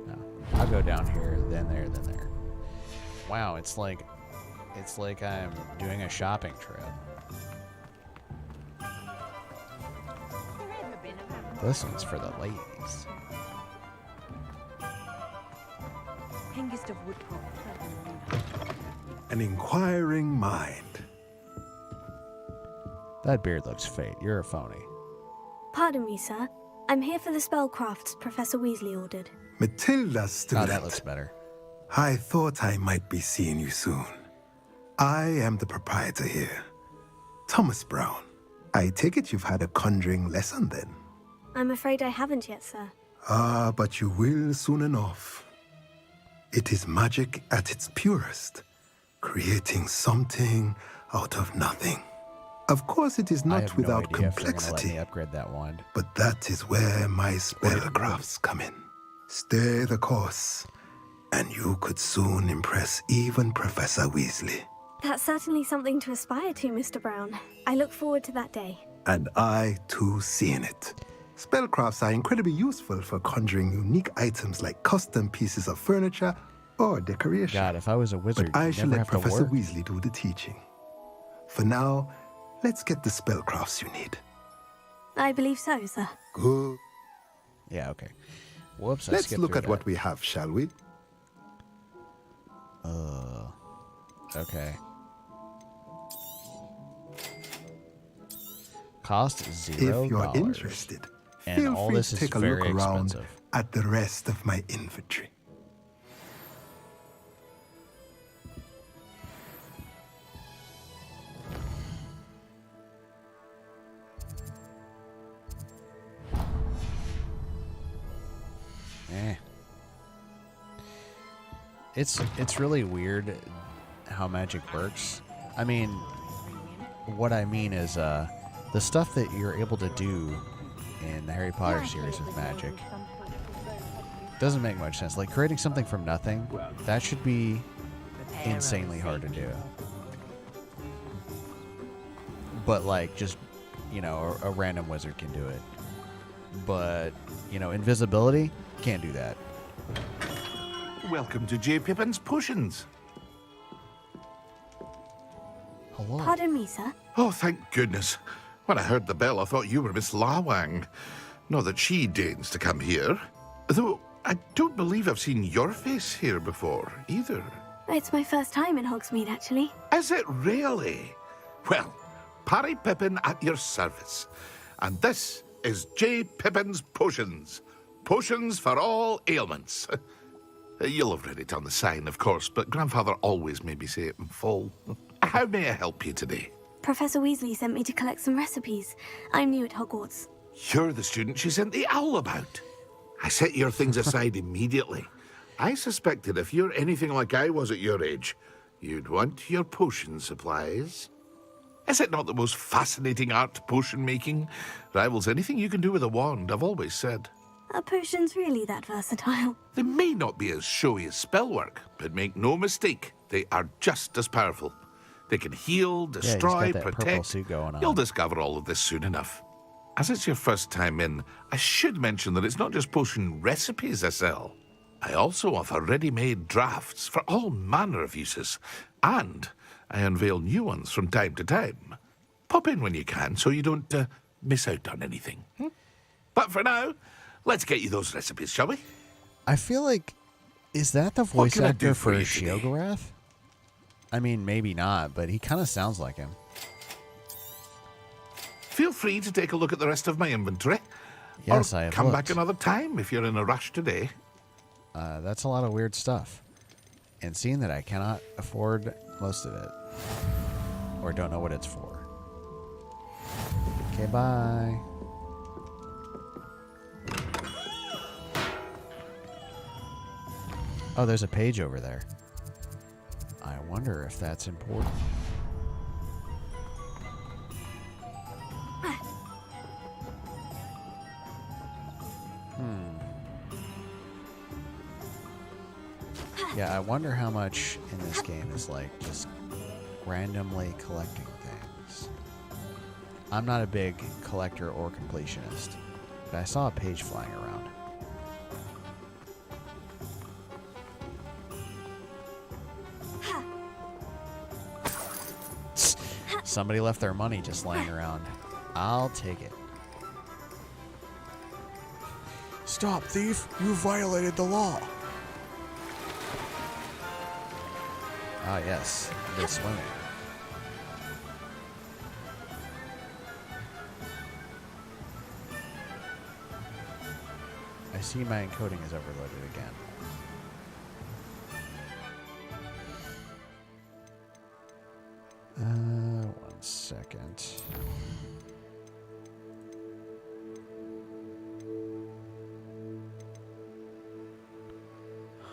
No, I'll go down here, then there, then there. Wow, it's like I'm doing a shopping trip. This one's for the ladies. an inquiring mind. That beard looks fake. You're a phony. Pardon me, sir. I'm here for the spellcrafts Professor Weasley ordered. Matilda, Oh, student. that looks better. I thought I might be seeing you soon. I am the proprietor here, Thomas Brown. I take it you've had a conjuring lesson then? I'm afraid I haven't yet, sir. Ah, but you will soon enough. It is magic at its purest, creating something out of nothing. Of course, it is I not have without no idea if they're gonna let complexity, me upgrade that wand. but that is where my spellcrafts come in. Stay the course, and you could soon impress even Professor Weasley. That's certainly something to aspire to, Mr. Brown. I look forward to that day. And I, too, seeing it. Spellcrafts are incredibly useful for conjuring unique items like custom pieces of furniture or decoration. God, if I was a wizard, But I you'd shall never let have to Professor work. Weasley do the teaching. For now, let's get the spellcrafts you need. I believe so, sir. Good. Yeah, okay. Whoops, I Let's skipped look through at what we have, shall we? Okay. Cost $0. If you're interested, And feel all free this to is take a very look around expensive. at the rest of my inventory. It's really weird how magic works. I mean, what I mean is the stuff that you're able to do in the Harry Potter series with magic doesn't make much sense. Like creating something from nothing, that should be insanely hard to do. But like just, you know, a random wizard can do it. But, you know, invisibility, can't do that. Welcome to J. Pippin's Potions. Hello. Pardon me, sir. Oh, thank goodness. When I heard the bell, I thought you were Miss Lawang. Not that she deigns to come here. Though, I don't believe I've seen your face here before, either. It's my first time in Hogsmeade, actually. Is it really? Well, Parry Pippin at your service. And this is J. Pippin's Potions. Potions for all ailments. You'll have read it on the sign, of course, but Grandfather always made me say it in full. How may I help you today? Professor Weasley sent me to collect some recipes. I'm new at Hogwarts. You're the student she sent the owl about. I set your things aside immediately. I suspected if you're anything like I was at your age, you'd want your potion supplies. Is it not the most fascinating art, potion making? Rivals anything you can do with a wand, I've always said. Are potions really that versatile? They may not be as showy as spellwork, but make no mistake, they are just as powerful. They can heal, destroy, he's got that purple protect. suit going on. You'll discover all of this soon enough. As it's your first time in, I should mention that it's not just potion recipes I sell. I also offer ready-made drafts for all manner of uses, and I unveil new ones from time to time. Pop in when you can so you don't miss out on anything. But for now, let's get you those recipes, shall we? I feel like, is that the What voice can I actor do for for you today? Sheogorath? I mean, maybe not, but he kind of sounds like him. Feel free to take a look at the rest of my inventory. Yes, or I have come back looked. another time if you're in a rush today. That's a lot of weird stuff. And seeing that I cannot afford most of it, or don't know what it's for. Okay, bye. Oh, there's a page over there. I wonder if that's important. Yeah, I wonder how much in this game is like just randomly collecting things. I'm not a big collector or completionist, but I saw a page flying around. Somebody left their money just laying around. I'll take it. Stop, thief! You violated the law! Ah, yes. The swimming. I see my encoding is overloaded again. One second.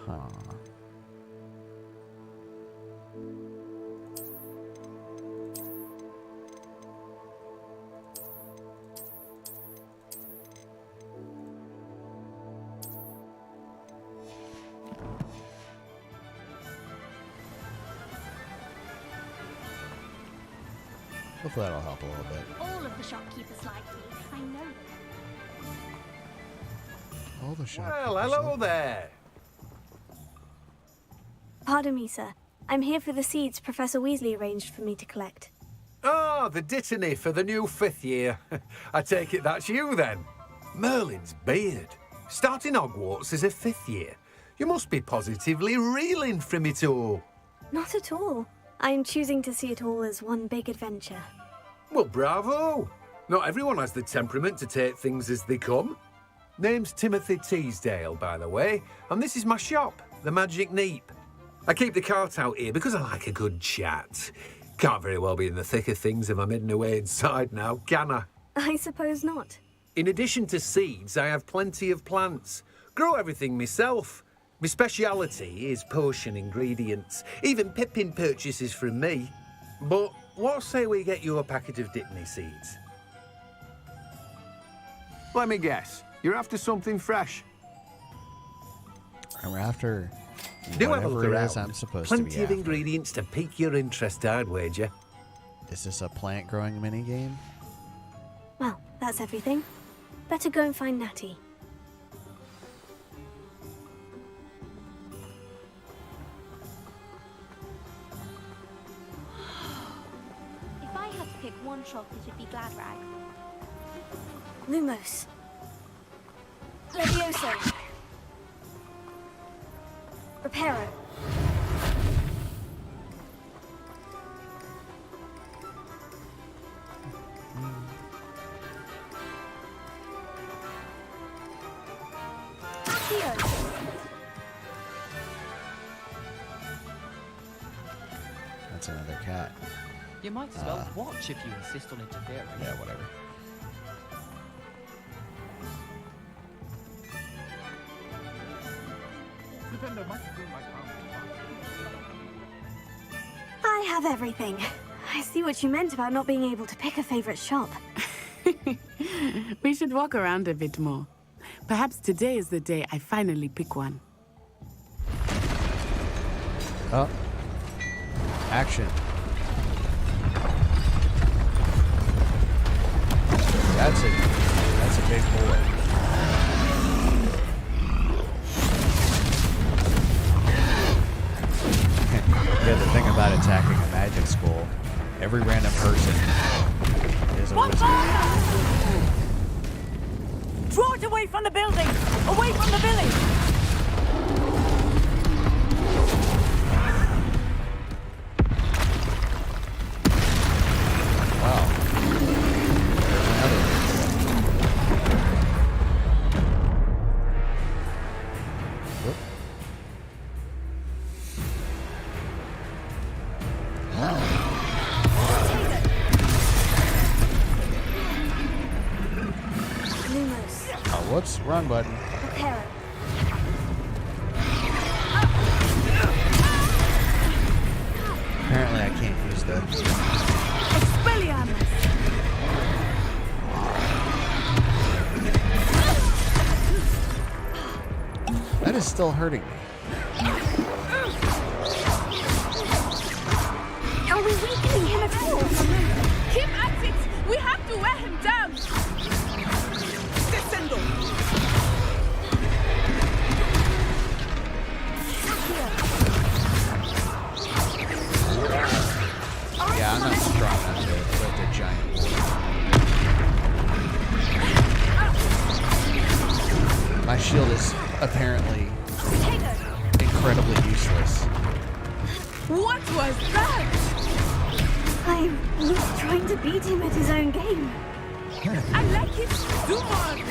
Huh. Hopefully that'll help a little bit. All of the shopkeepers like me. I know them. All the shopkeepers. Well, hello there. Pardon me, sir. I'm here for the seeds Professor Weasley arranged for me to collect. Ah, the dittany for the new 5th year. I take it that's you then. Merlin's beard. Starting Hogwarts as a 5th year. You must be positively reeling from it all. Not at all. I'm choosing to see it all as one big adventure. Well, bravo. Not everyone has the temperament to take things as they come. Name's Timothy Teasdale, by the way, and this is my shop, the Magic Neep. I keep the cart out here because I like a good chat. Can't very well be in the thick of things if I'm hidden away inside now, can I? I suppose not. In addition to seeds, I have plenty of plants. Grow everything myself. My speciality is potion ingredients. Even Pippin purchases from me. But what say we get you a packet of Dittany seeds? Let me guess. You're after something fresh. I'm after Do have a look whatever it around. is I'm supposed to be Plenty of after. ingredients to pique your interest, I'd wager. Is this a plant growing minigame? Well, that's everything. Better go and find Natty. If I had to pick one shop, it would be Gladrag. Lumos. Levioso. Reparo. That's another cat. You might as well watch if you insist on interfering. Yeah, whatever. I have everything. I see what you meant about not being able to pick a favorite shop. We should walk around a bit more. Perhaps today is the day I finally pick one. Oh. Action. That's a big boy. Yeah, the thing about attacking a magic school, every random person is a wizard. Draw it away from the building! Away from the village! Wow. There's another one. Whoop. Lumos. Oh, whoops. Wrong button. Reparo. Apparently I can't use the... Expelliarmus! That is still hurting me. Are we weakening him at all? Keep at it! We have to wear him down! Descendo! Yeah, I'm not strong enough to lift a giant boar. My shield is apparently incredibly useless. What was that? I was trying to beat him at his own game. I like it. Do more of it.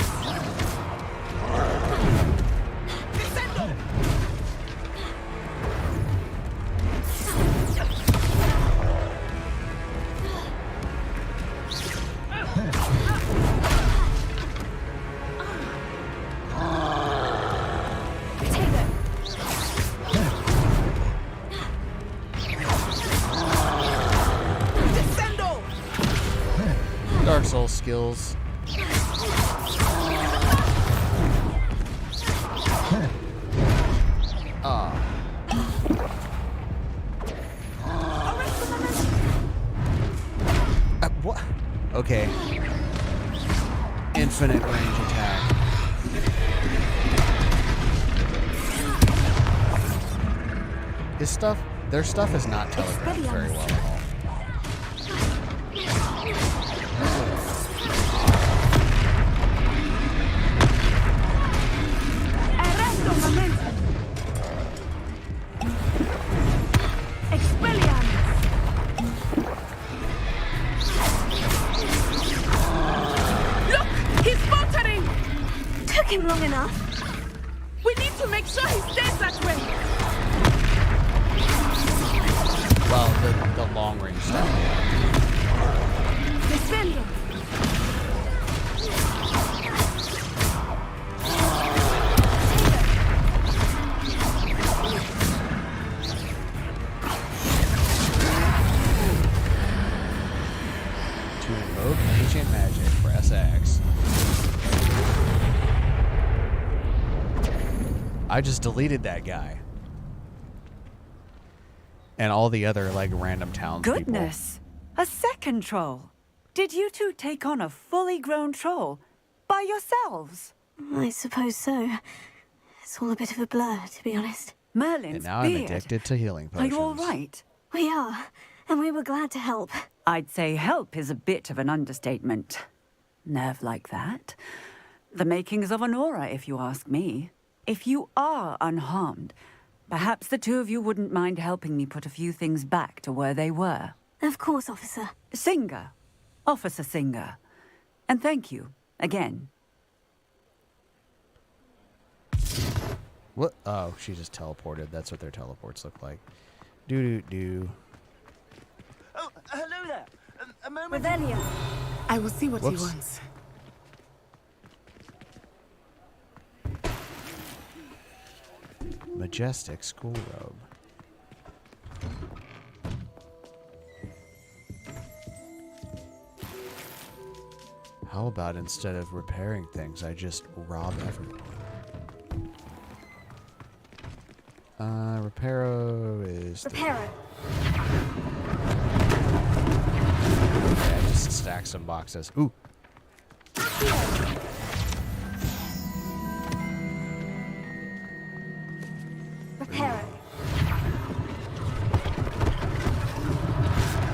Dark Souls skills. What? Okay. Infinite range attack. His stuff, their stuff is not telegraphed very well at all. Took him long enough. We need to make sure he stays that way. Well, the long range stuff. Defender. To invoke ancient magic, press X. I just deleted that guy. And all the other, like, random townspeople. Goodness! A second troll. Did you two take on a fully grown troll by yourselves? I suppose so. It's all a bit of a blur, to be honest. Merlin's And now I'm beard. addicted to healing Are potions. you all right? We are, and we were glad to help. I'd say help is a bit of an understatement. Nerve like that. The makings of an aura, if you ask me. If you are unharmed, perhaps the two of you wouldn't mind helping me put a few things back to where they were. Of course, officer. Singer. Officer Singer. And thank you, again. What? Oh, she just teleported. That's what their teleports look like. Do. Oh, hello there. A moment. Revelio. I will see what he Whoops. wants. Majestic school robe. How about instead of repairing things, I just rob everyone? Reparo is... Reparo. Okay, I just stack some boxes. Ooh! Reparo.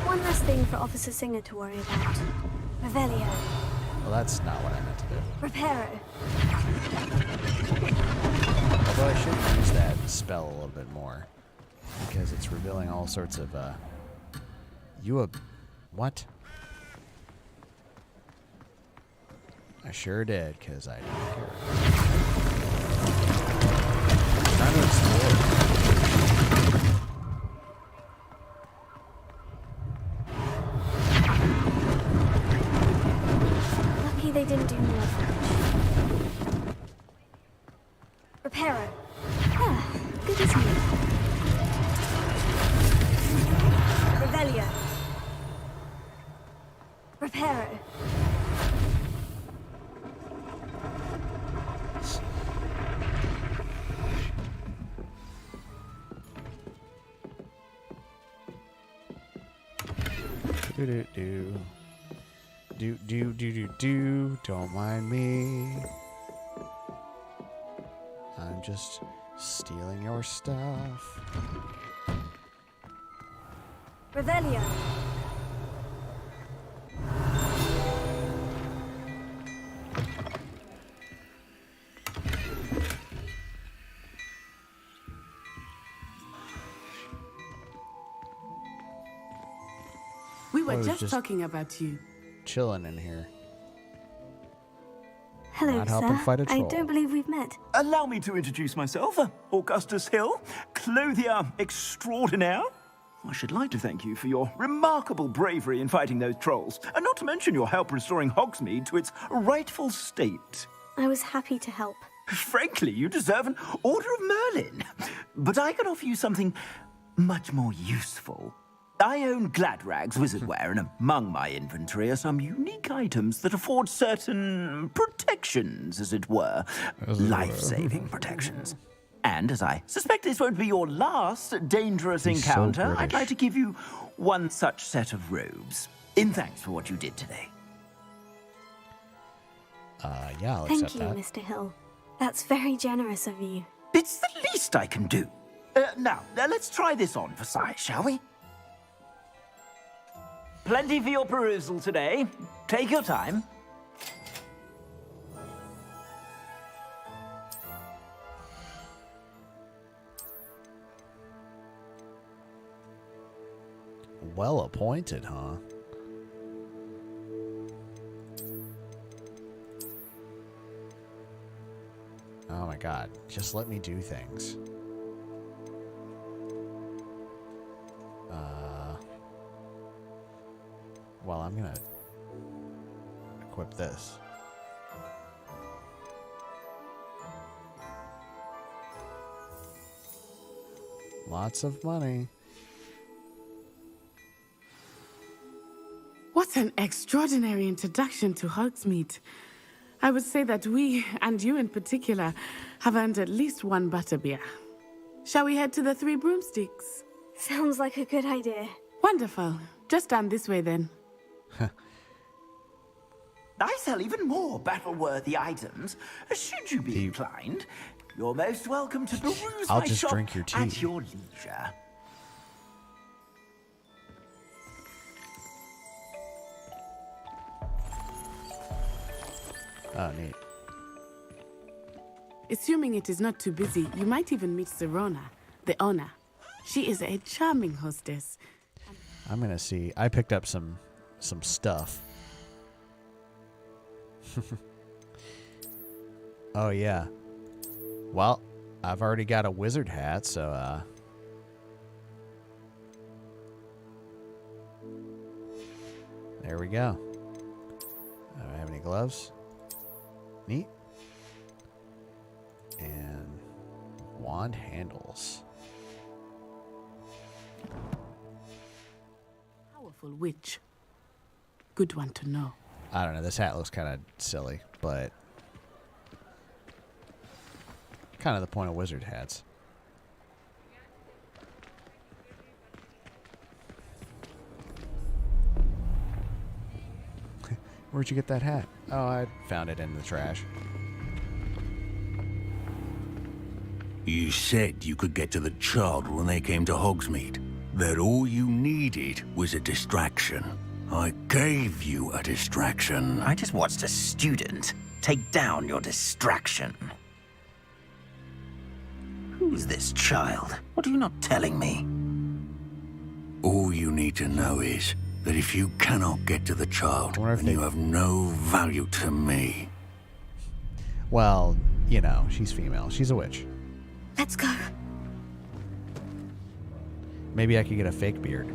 One less thing for Officer Singer to worry about. Revelio. Well, that's not what I meant to do. Reparo. Although I should use that spell a little bit more. Because it's revealing all sorts of, What? I sure did, because I don't care. I'm trying to explore. Lucky they didn't do more damage. Reparo. Ah, good as new. Revelio. Reparo. Do. Don't mind me. I'm just stealing your stuff. Revelio. We were I was just talking about you. Chilling in here. Hello, Not helping sir. fight a I troll. don't believe we've met. Allow me to introduce myself, Augustus Hill, clothier extraordinaire. I should like to thank you for your remarkable bravery in fighting those trolls, and not to mention your help restoring Hogsmeade to its rightful state. I was happy to help. Frankly, you deserve an Order of Merlin. But I can offer you something much more useful. I own Gladrag's wizardwear, and among my inventory are some unique items that afford certain protections, as it were. Life-saving protections. And as I suspect this won't be your last dangerous He's so encounter, I'd British. like to give you one such set of robes, in thanks for what you did today. Yeah, I'll Thank accept you, that. Mr. Hill. That's very generous of you. It's the least I can do. Now, let's try this on for size, shall we? Plenty for your perusal today. Take your time. Well appointed, huh? Oh my god, just let me do things. Well, I'm gonna equip this. Lots of money. What an extraordinary introduction to Hogsmeade. I would say that we, and you in particular, have earned at least one butterbeer. Shall we head to the Three Broomsticks? Sounds like a good idea. Wonderful. Just down this way then. I sell even more battle-worthy items. Should you be inclined, you're most welcome to peruse I'll my just shop drink your tea. at your leisure. Oh, neat. Assuming it is not too busy, you might even meet Serona, the owner. She is a charming hostess. I'm gonna see. I picked up some stuff. Oh yeah. Well, I've already got a wizard hat, so there we go. I don't have any gloves. Neat. And wand handles. Powerful witch. Good one to know. I don't know. This hat looks kind of silly, but kind of the point of wizard hats. Where'd you get that hat? Oh, I found it in the trash. You said you could get to the child when they came to Hogsmeade. That all you needed was a distraction. I gave you a distraction. I just watched a student take down your distraction. Who's this child? What are you not telling me? All you need to know is that if you cannot get to the child, then you have no value to me. Well, you know, she's female. She's a witch. Let's go. Maybe I could get a fake beard.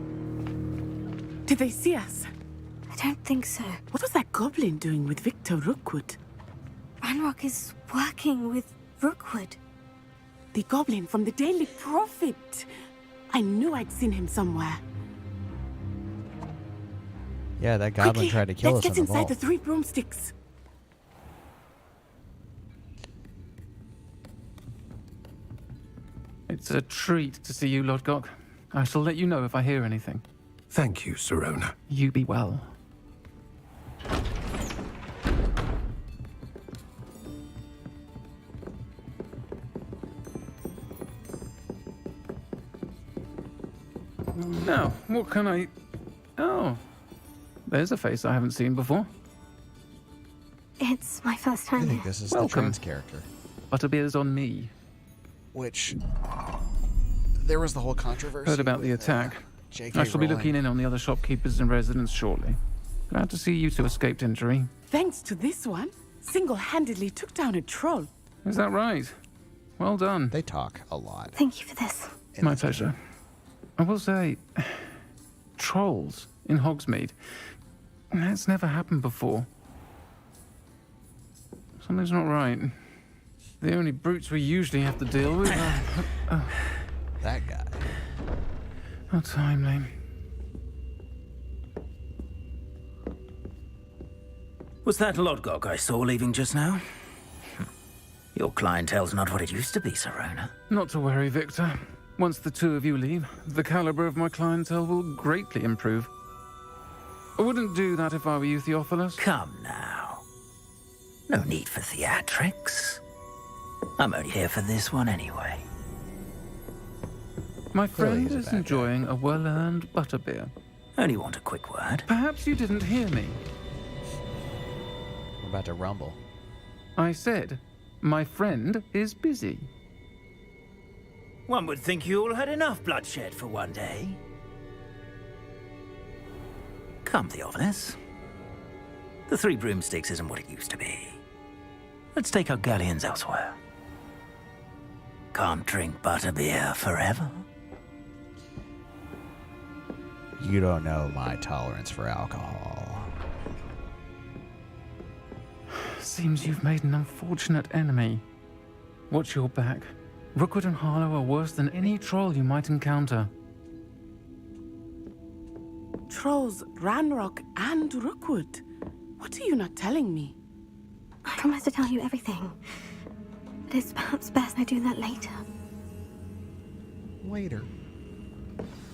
Did they see us? I don't think so. What was that goblin doing with Victor Rookwood? Ranrock is working with Rookwood. The goblin from the Daily Prophet. I knew I'd seen him somewhere. Yeah, that goblin Quickly, tried to kill us let's in get the inside vault. the Three Broomsticks. It's a treat to see you, Lord Gok. I shall let you know if I hear anything. Thank you, Serona. You be well. Now, what can I... Oh, there's a face I haven't seen before. It's my first time I think here. this is the Welcome. trans character. Butterbeer's on me. Which... There was the whole controversy. Heard about the with, attack. J.K. I shall be Rowling. looking in on the other shopkeepers and residents shortly. Glad to see you two escaped injury. Thanks to this one, single-handedly took down a troll. Is that right? Well done. They talk a lot. Thank you for this. My pleasure. I will say, trolls in Hogsmeade. That's never happened before. Something's not right. The only brutes we usually have to deal with are... That guy. How timely. Was that Lodgok I saw leaving just now? Your clientele's not what it used to be, Serona. Not to worry, Victor. Once the two of you leave, the caliber of my clientele will greatly improve. I wouldn't do that if I were you, Theophilus. Come now. No need for theatrics. I'm only here for this one anyway. My friend is enjoying a well-earned butterbeer. Only want a quick word. Perhaps you didn't hear me. We're about to rumble. I said, my friend is busy. One would think you all had enough bloodshed for one day. Come, Theophilus. The Three Broomsticks isn't what it used to be. Let's take our galleons elsewhere. Can't drink butterbeer forever. You don't know my tolerance for alcohol. Seems you've made an unfortunate enemy. Watch your back. Rookwood and Harlow are worse than any troll you might encounter. Trolls, Ranrock, and Rookwood. What are you not telling me? I promise to tell you everything. But it's perhaps best I do that later. Later.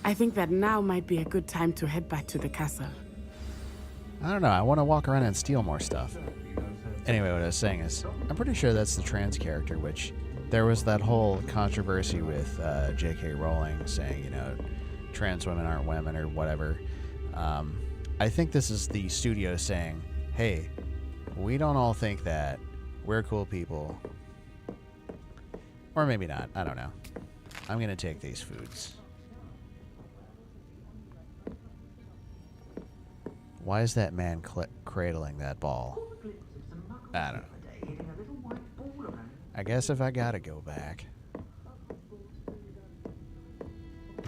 I think that now might be a good time to head back to the castle. I don't know. I want to walk around and steal more stuff. Anyway, what I was saying is, I'm pretty sure that's the trans character, which there was that whole controversy with J.K. Rowling saying, you know, trans women aren't women or whatever. I think this is the studio saying, hey, we don't all think that. We're cool people. Or maybe not. I don't know. I'm going to take these foods. Why is that man cradling that ball? I don't know. I guess if I gotta go back.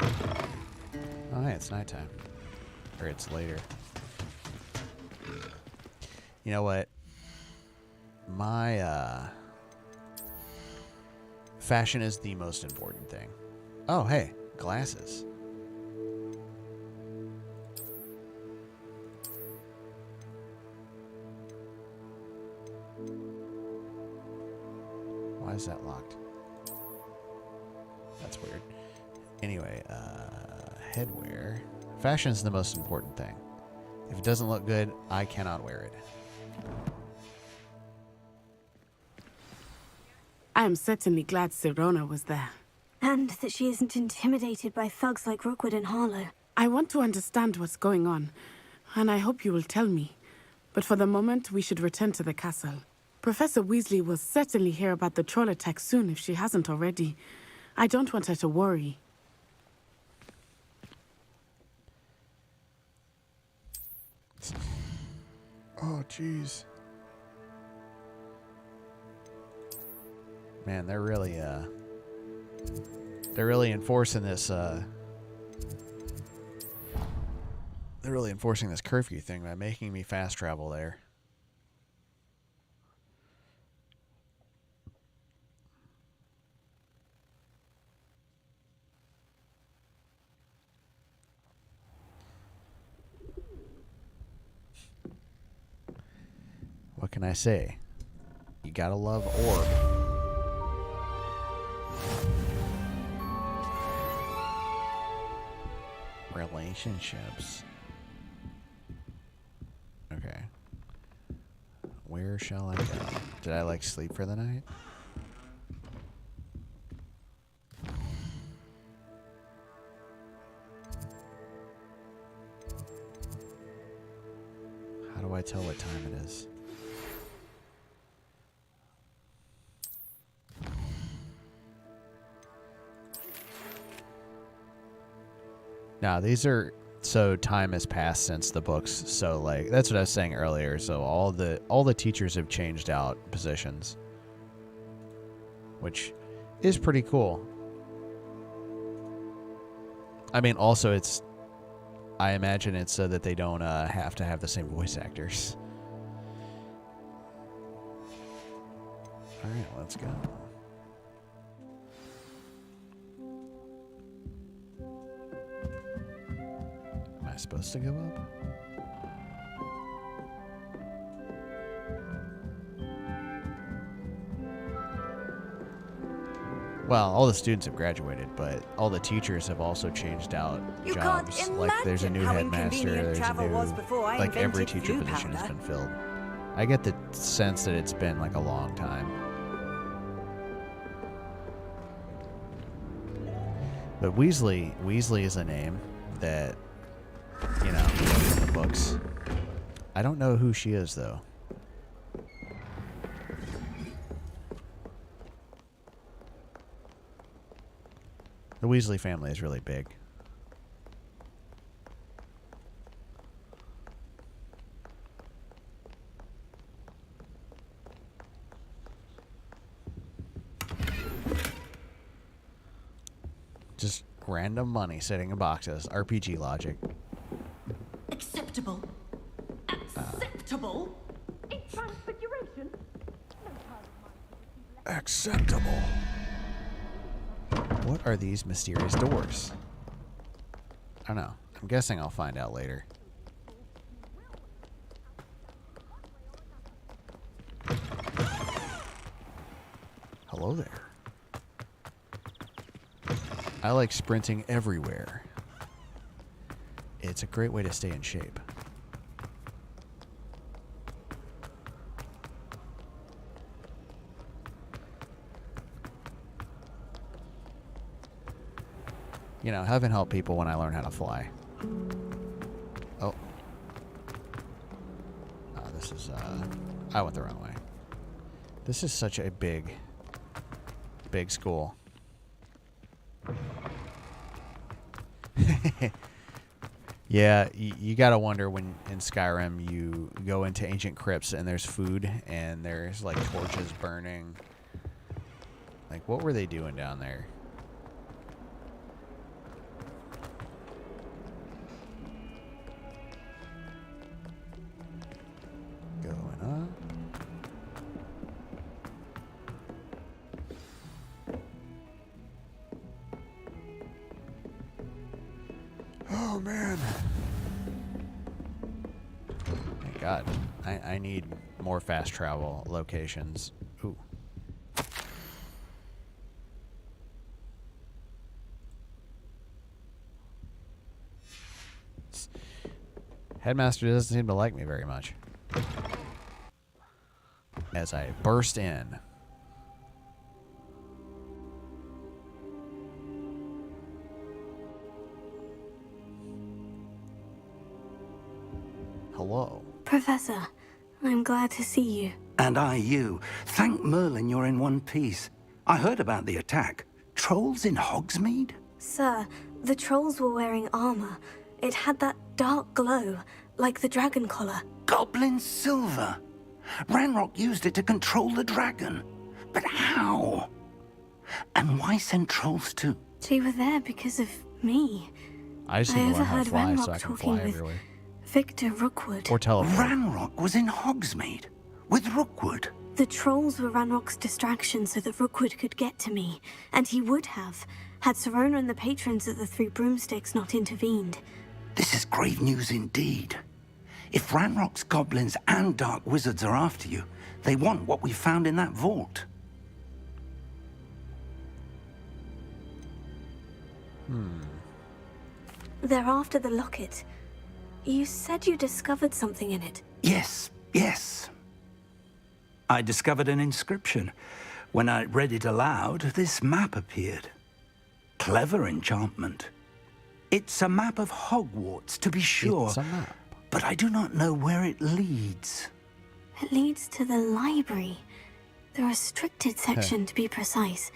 Oh, hey, it's nighttime. Or it's later. You know what? My, fashion is the most important thing. Oh, hey, glasses. Why is that locked? That's weird. Anyway, headwear. Fashion is the most important thing. If it doesn't look good, I cannot wear it. I am certainly glad Serona was there. And that she isn't intimidated by thugs like Rookwood and Harlow. I want to understand what's going on, and I hope you will tell me. But for the moment, we should return to the castle. Professor Weasley will certainly hear about the troll attack soon if she hasn't already. I don't want her to worry. Oh, jeez. Man, they're really enforcing this, they're really enforcing this curfew thing by making me fast travel there. What can I say? You gotta love orb. Relationships. Okay. Where shall I go? Did I like sleep for the night? How do I tell what time it is? Now, these are... So time has passed since the books, so like that's what I was saying earlier. So all the teachers have changed out positions, which is pretty cool. I mean, also I imagine it's so that they don't have to have the same voice actors. All right, let's go. Am I supposed to go up? Well, all the students have graduated, but all the teachers have also changed out jobs. Like there's a new headmaster, there's a new, like every teacher position has been filled. I get the sense that it's been like a long time. But Weasley is a name that, you know, in the books. I don't know who she is, though. The Weasley family is really big. Just random money sitting in boxes. RPG logic. Acceptable. Acceptable. It's transfiguration. Acceptable. What are these mysterious doors? I don't know. I'm guessing I'll find out later. Hello there. I like sprinting everywhere. It's a great way to stay in shape. You know, heaven help people when I learn how to fly. Oh. Oh, this is, I went the wrong way. This is such a big school. Yeah, you gotta wonder when in Skyrim you go into ancient crypts and there's food and there's like torches burning. Like, what were they doing down there? Going up. Oh man. Thank God. I need more fast travel locations. Ooh. Headmaster doesn't seem to like me very much. As I burst in. Hello. Professor, I'm glad to see you. And I you. Thank Merlin you're in one piece. I heard about the attack. Trolls in Hogsmeade? Sir, the trolls were wearing armor. It had that dark glow, like the dragon collar. Goblin silver. Ranrock used it to control the dragon. But how? And why send trolls too? They were there because of me. I just need to learn how to fly so I can fly everywhere. Victor Rookwood. Or teleport. Ranrock was in Hogsmeade with Rookwood. The trolls were Ranrock's distraction so that Rookwood could get to me, and he would have, had Serona and the patrons of the Three Broomsticks not intervened. This is grave news indeed. If Ranrock's goblins and dark wizards are after you, they want what we found in that vault. They're after the locket. You said you discovered something in it. Yes, yes. I discovered an inscription. When I read it aloud, this map appeared. Clever enchantment. It's a map of Hogwarts, to be sure. It's a map. But I do not know where it leads. It leads to the library. The restricted section, to be precise.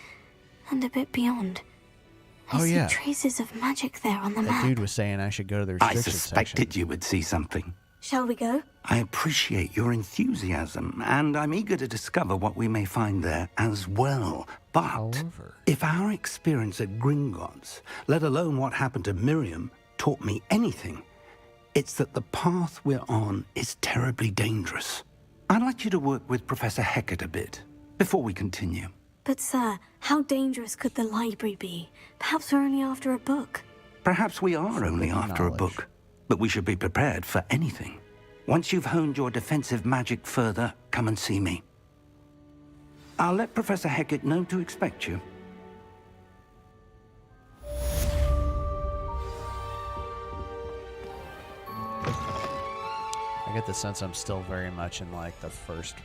And a bit beyond. I see yeah. traces of magic there on the That map. dude was saying I should go to the I restricted suspected section. you would see something. Shall we go? I appreciate your enthusiasm, and I'm eager to discover what we may find there as well. But if our experience at Gringotts, let alone what happened to Miriam, taught me anything, it's that the path we're on is terribly dangerous. I'd like you to work with Professor Hecat a bit before we continue. But sir, how dangerous could the library be? Perhaps we're only after a book. Perhaps we are only after a book, but we should be prepared for anything. Once you've honed your defensive magic further, come and see me. I'll let Professor Hecat know to expect you. I get the sense I'm still very much in like the first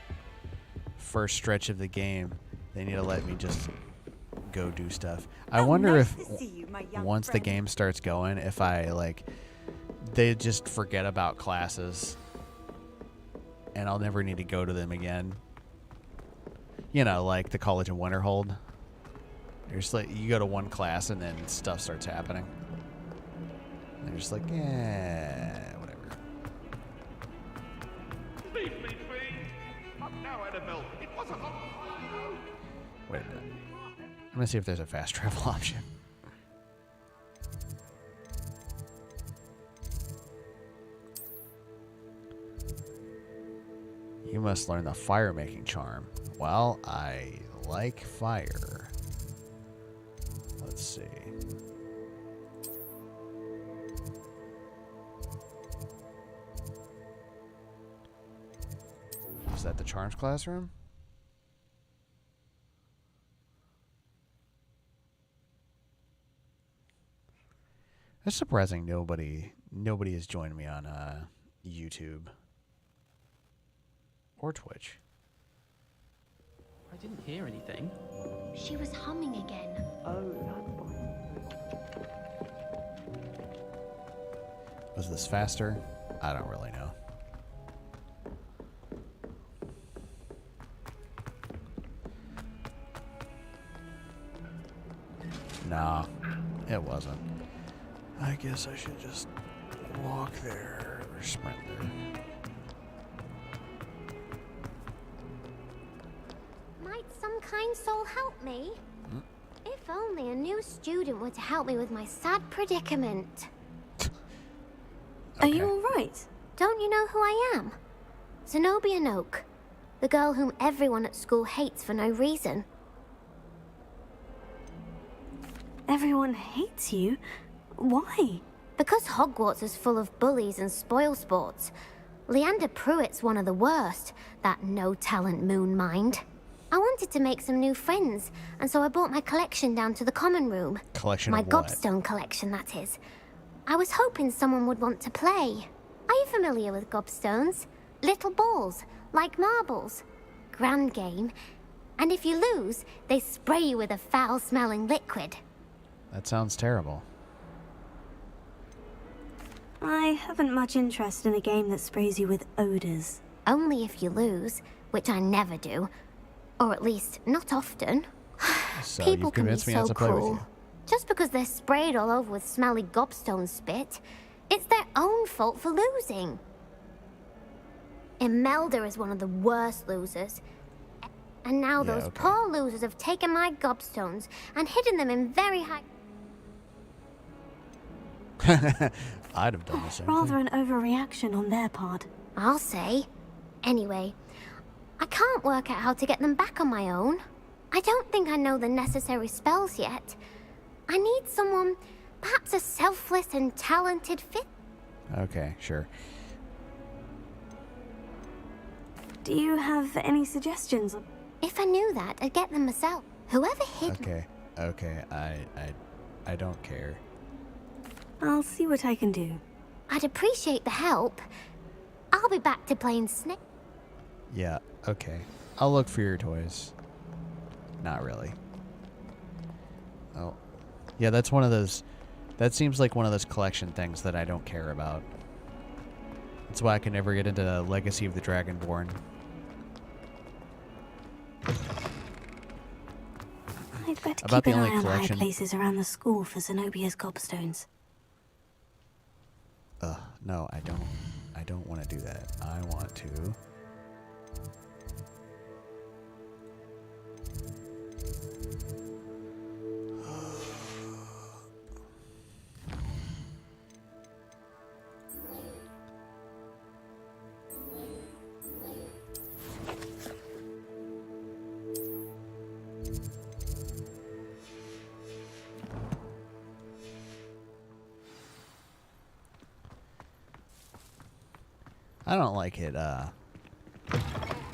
stretch of the game. They need to let me just go do stuff. I wonder if once the game starts going, if I like, they just forget about classes and I'll never need to go to them again. You know, like the College of Winterhold. You're just like, you go to one class and then stuff starts happening. And they're just like, yeah, whatever. Wait a minute. I'm gonna see if there's a fast travel option. You must learn the fire making charm. Well, I like fire. Let's see. Is that the charms classroom? It's surprising nobody has joined me on YouTube or Twitch. I didn't hear anything. She was humming again. Oh, Was this faster? I don't really know. Nah, it wasn't. I guess I should just walk there or sprint there. Might some kind soul help me? If only a new student were to help me with my sad predicament. Are you all right? Don't you know who I am? Zenobia Noak, the girl whom everyone at school hates for no reason. Everyone hates you? Why? Because Hogwarts is full of bullies and spoilsports. Leander Pruitt's one of the worst, that no-talent moon mind. I wanted to make some new friends, and so I brought my collection down to the common room. Collection my of what? gobstone collection, that is. I was hoping someone would want to play. Are you familiar with gobstones? Little balls, like marbles. Grand game. And if you lose, they spray you with a foul-smelling liquid. That sounds terrible. I haven't much interest in a game that sprays you with odors. Only if you lose, which I never do. Or at least, not often. So People you've can be convinced me so not to play with cruel. you. Just because they're sprayed all over with smelly gobstone spit, it's their own fault for losing. Imelda is one of the worst losers. And now those poor losers have taken my gobstones and hidden them in very high... I'd have done the same Rather thing. an overreaction on their part. I'll say. Anyway, I can't work out how to get them back on my own. I don't think I know the necessary spells yet. I need someone, perhaps a selfless and talented fit. Okay, sure. Do you have any suggestions? If I knew that, I'd get them myself. Whoever hid me. Okay, I don't care. I'll see what I can do. I'd appreciate the help. I'll be back to playing Snake. Yeah, okay. I'll look for your toys. Not really. Oh. Yeah, that's one of those... That seems like one of those collection things that I don't care about. That's why I can never get into Legacy of the Dragonborn. I'd Better about keep the an only eye on high collection. places around the school for Zenobia's gobstones. No, I don't. I don't want to do that. I want to. I don't like it,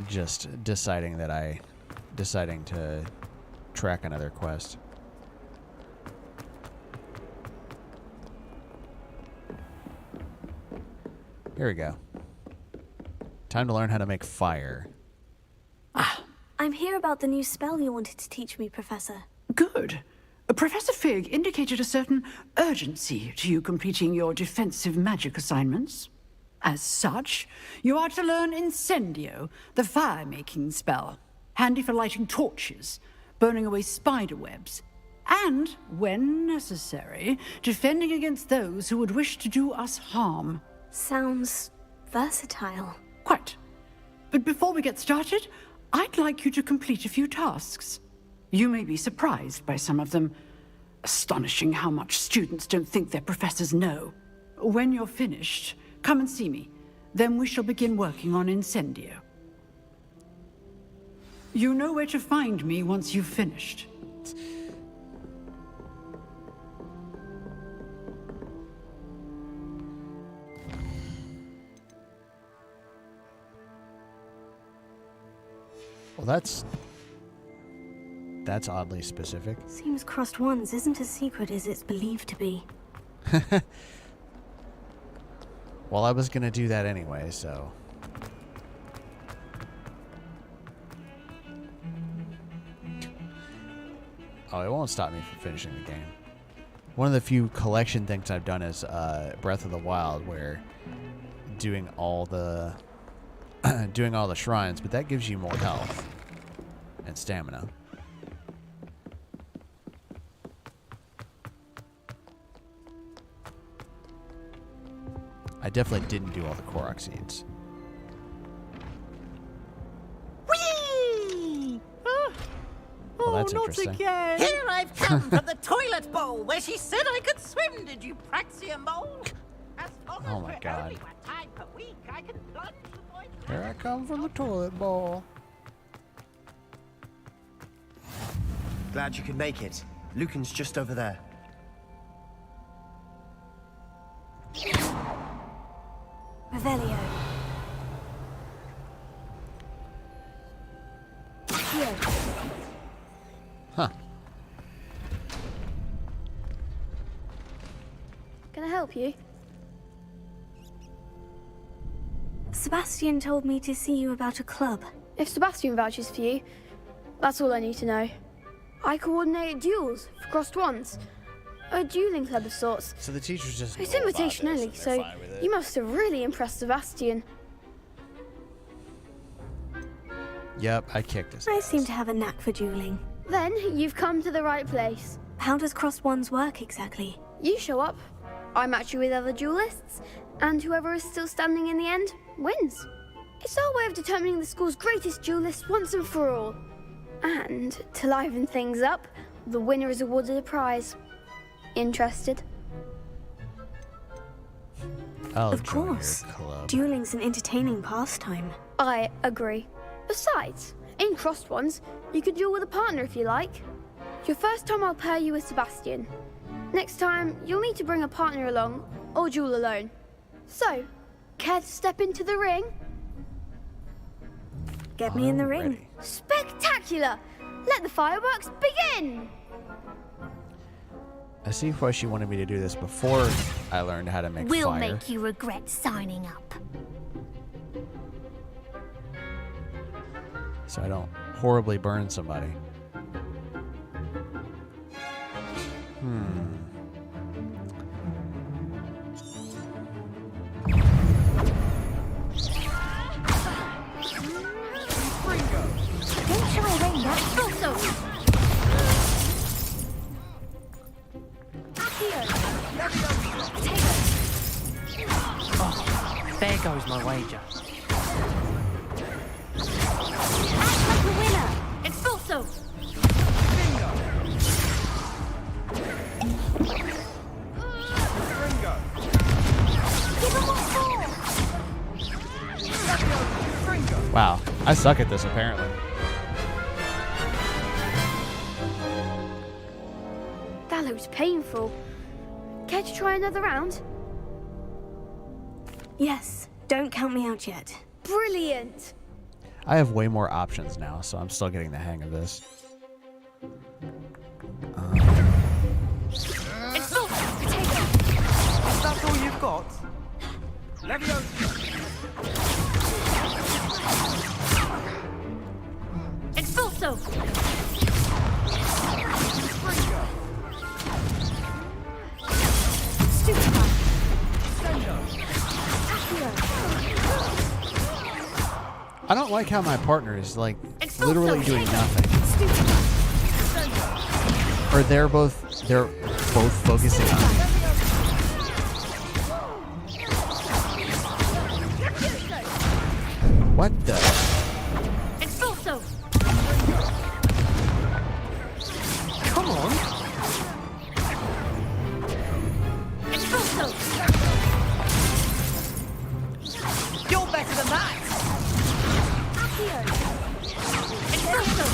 just deciding to track another quest. Here we go. Time to learn how to make fire. I'm here about the new spell you wanted to teach me, Professor. Good. Professor Fig indicated a certain urgency to you completing your defensive magic assignments. As such, you are to learn Incendio, the fire-making spell, handy for lighting torches, burning away spider webs, and, when necessary, defending against those who would wish to do us harm. Sounds versatile. Quite. But before we get started, I'd like you to complete a few tasks. You may be surprised by some of them. Astonishing how much students don't think their professors know. When you're finished, come and see me. Then we shall begin working on Incendio. You know where to find me once you've finished. Well, that's oddly specific. Seems Crossed Wands isn't as secret as it's believed to be. Well, I was gonna do that anyway, so. Oh, it won't stop me from finishing the game. One of the few collection things I've done is Breath of the Wild, where doing all the shrines, but that gives you more health and stamina. I definitely didn't do all the Korok seeds. Whee! Well, that's interesting. Again. Here I've come from the toilet bowl where she said I could swim. Did you Praxia mole? Oh my god. Time per week, I can plunge the boy. Here I come from the toilet bowl. Glad you could make it. Lucan's just over there. Revelio. Here. Huh. Can I help you? Sebastian told me to see you about a club. If Sebastian vouches for you, that's all I need to know. I coordinate duels for Crossed Wands. A dueling club of sorts. So the teacher's just. It's invitation only, so you must have really impressed Sebastian. Yep, I kicked his I ass. seem to have a knack for dueling. Then you've come to the right place. How does Crossed Wands work exactly? You show up, I match you with other duelists, and whoever is still standing in the end wins. It's our way of determining the school's greatest duelist once and for all. And to liven things up, the winner is awarded a prize. Interested? Of course. Dueling's an entertaining pastime. I agree. Besides, in Crossed Wands, you could duel with a partner if you like. Your first time I'll pair you with Sebastian. Next time, you'll need to bring a partner along, or duel alone. So, care to step into the ring? Get me in the ring. Spectacular! Let the fireworks begin! I see why she wanted me to do this before I learned how to make We'll fire. make you regret signing up. So I don't horribly burn somebody. Don't try rain that. Also. There goes my wager. Act like a winner! Expulso! Give him a four! Wow, I suck at this apparently. That looks painful. Care to try another round? Yes, don't count me out yet. Brilliant! I have way more options now, so I'm still getting the hang of this. That's all you've got? Expulso! I don't like how my partner is like literally doing nothing. Or they're both focusing on me. What the? Expulso! Come on! Expulso! You're better than that! Expulso!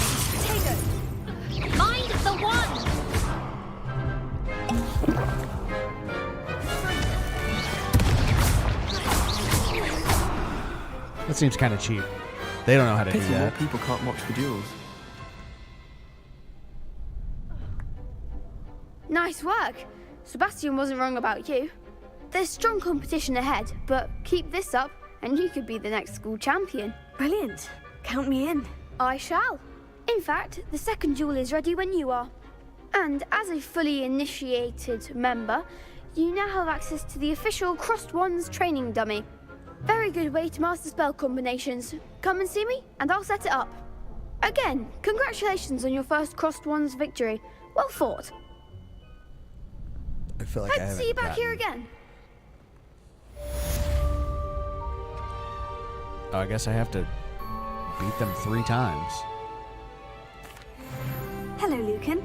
Mind the one! That seems kind of cheap. They don't know how to do Pity more that. people can't watch the duels. Nice work. Sebastian wasn't wrong about you. There's strong competition ahead, but keep this up and you could be the next school champion. Brilliant. Count me in. I shall. In fact, the second duel is ready when you are. And as a fully initiated member, you now have access to the official Crossed Wands training dummy. Very good way to master spell combinations. Come and see me, and I'll set it up. Again, congratulations on your first Crossed Wands victory. Well fought. I feel like Hope I to haven't see you back gotten- here again. Oh, I guess I have to beat them 3 times. Hello, Lucan.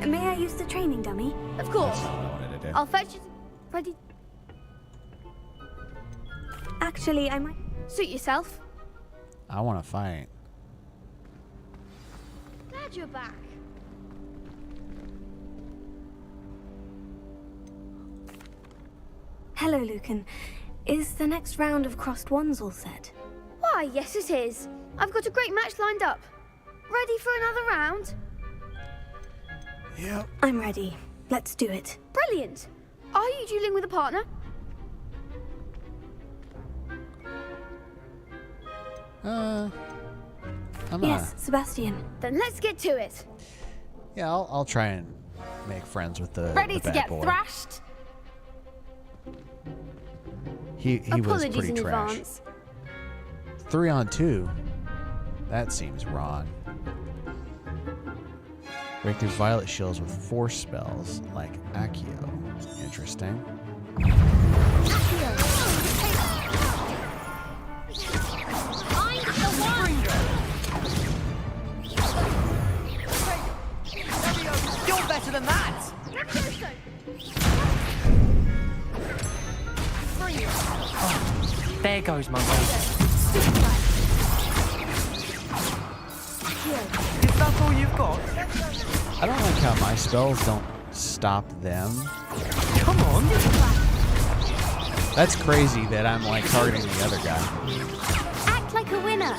May I use the training dummy? Of course. That's not what I wanted to do. I'll fetch it. Ready? Actually, I might... Suit yourself. I want to fight. Glad you're back. Hello, Lucan. Is the next round of Crossed Wands all set? Why, yes it is. I've got a great match lined up. Ready for another round? Yep. I'm ready. Let's do it. Brilliant. Are you dueling with a partner? Yes, Sebastian. Then let's get to it. Yeah, I'll try and make friends with the Ready the to bad get boy. thrashed? He was Apologies pretty in trash. advance. 3 on 2. That seems wrong. Break through violet shields with force spells like Accio. Interesting. You're better than that! There goes my wager. Is that all you've got? I don't like how my spells don't stop them. Come on! That's crazy that I'm like targeting the other guy. Act like a winner!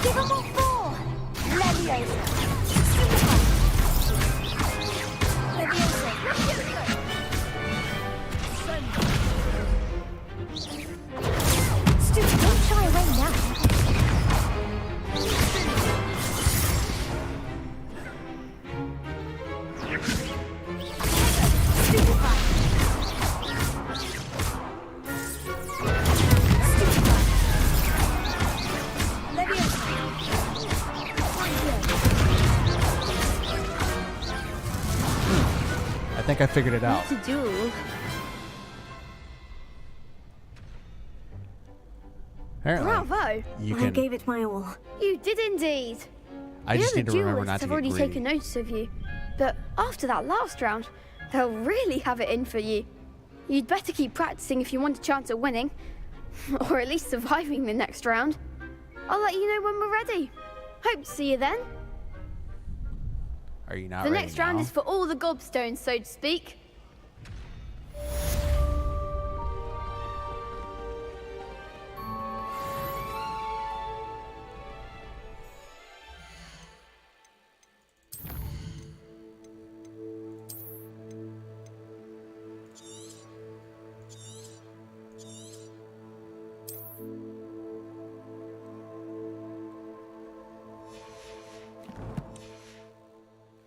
Give him a four! Leviosa! Stupid, don't shy away now. think I figured it out. What to do? Apparently, Bravo! you I can. gave it my all. You did indeed. I just the need other to remember duelists not to have get already greedy. taken notice of you, but after that last round, they'll really have it in for you. You'd better keep practicing if you want a chance at winning, or at least surviving the next round. I'll let you know when we're ready. Hope to see you then. Are you not The ready next round now? is for all the gobstones, so to speak.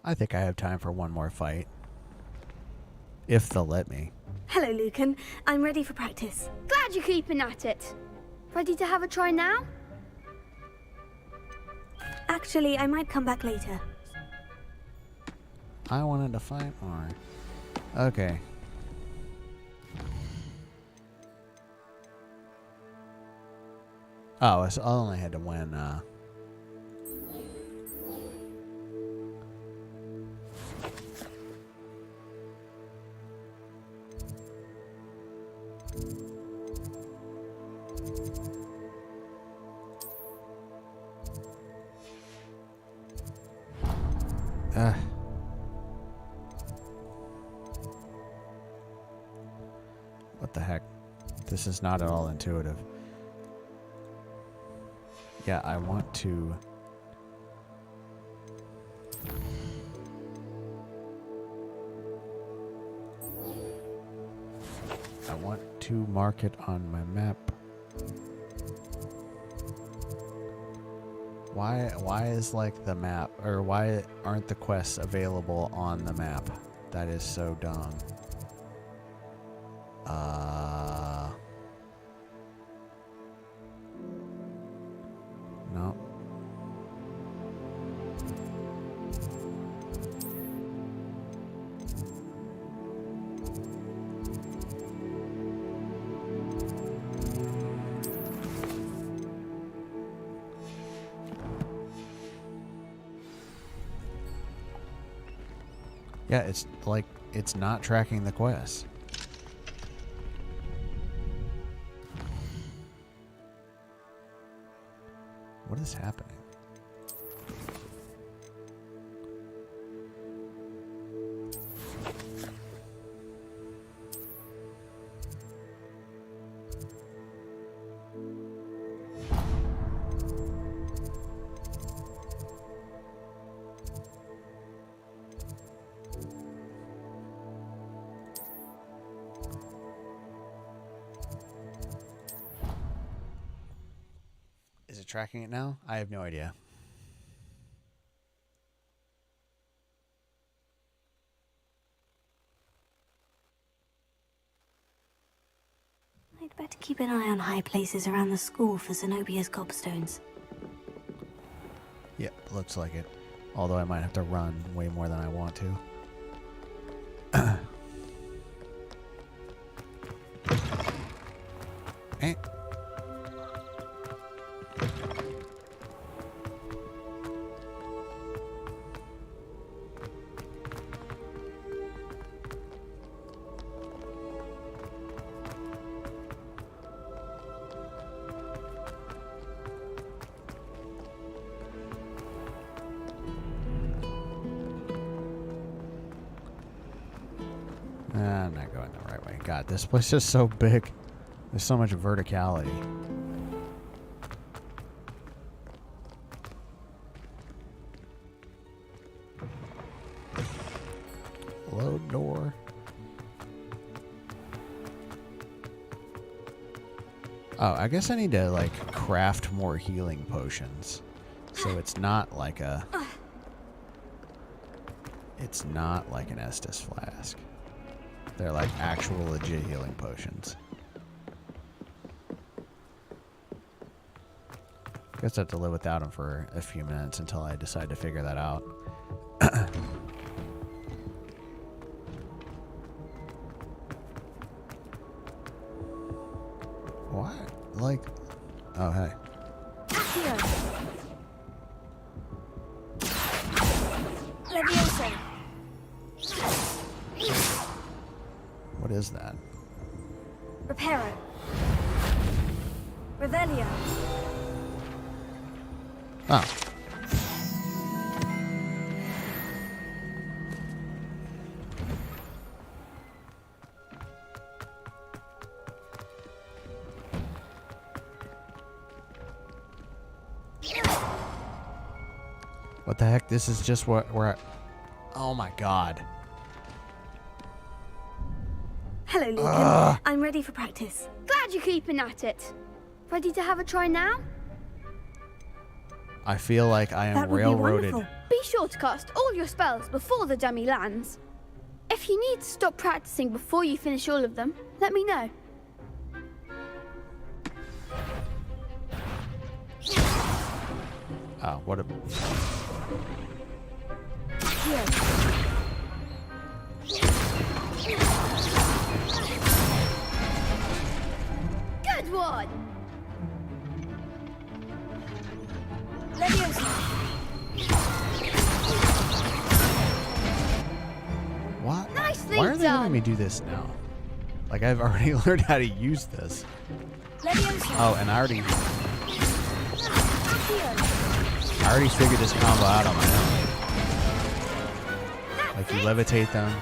I think I have time for one more fight. If they'll let me. Hello, Lucan. I'm ready for practice. Glad you're keeping at it. Ready to have a try now? Actually, I might come back later. I wanted to fight more. Okay. Oh, so I only had to win, what the heck? This is not at all intuitive. Yeah, I want to... I want to mark it on my map. Why is like the map, or why aren't the quests available on the map? That is so dumb. No. Yeah, it's like, it's not tracking the quest. What is happening? Is it tracking it now? I have no idea. I'd better keep an eye on high places around the school for Zenobia's gobstones. Yeah, looks like it. Although I might have to run way more than I want to. Eh. I'm not going the right way. God, this place is so big. There's so much verticality. Load door. Oh, I guess I need to, like, craft more healing potions. So it's not like a... It's not like an Estus flask. They're like actual legit healing potions. Guess I have to live without them for a few minutes until I decide to figure that out. like... Oh, hey. Levioso. What is that? Reparo. Revelio. Oh. What the heck? This is just what we're... Oh my god. Hello, Lucan. I'm ready for practice. Glad you're keeping at it. Ready to have a try now? I feel like I am That would be railroaded. wonderful. Be sure to cast all your spells before the dummy lands. If you need to stop practicing before you finish all of them, let me know. Oh, what a... Good one! What? Nicely Why are they done. letting me do this now? Like, I've already learned how to use this. Oh, and I already figured this combo out on my own. Like, you levitate them,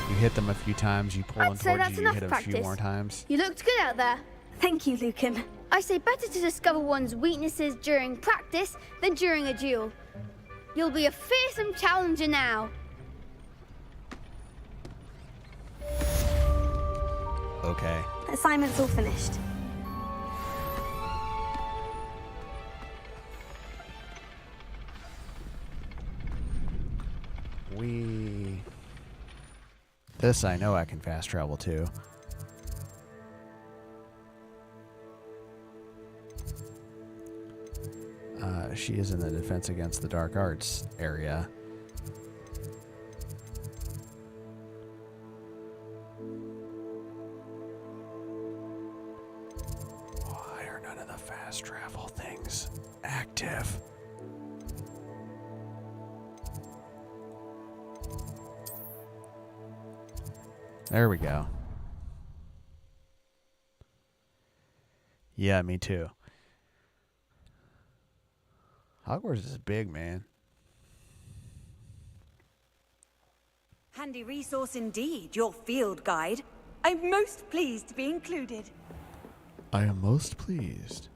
you hit them a few times, you pull them I'd say towards that's you, you enough hit them a few practice. more times. You looked good out there. Thank you, Lucan. I say better to discover one's weaknesses during practice than during a duel. You'll be a fearsome challenger now. Okay. Assignment's all finished. This I know I can fast travel to. She is in the defense against the dark arts area. Why are none of the fast travel things active? There we go. Yeah, me too. Hogwarts is big, man. Handy resource indeed, your field guide. I'm most pleased to be included. I am most pleased.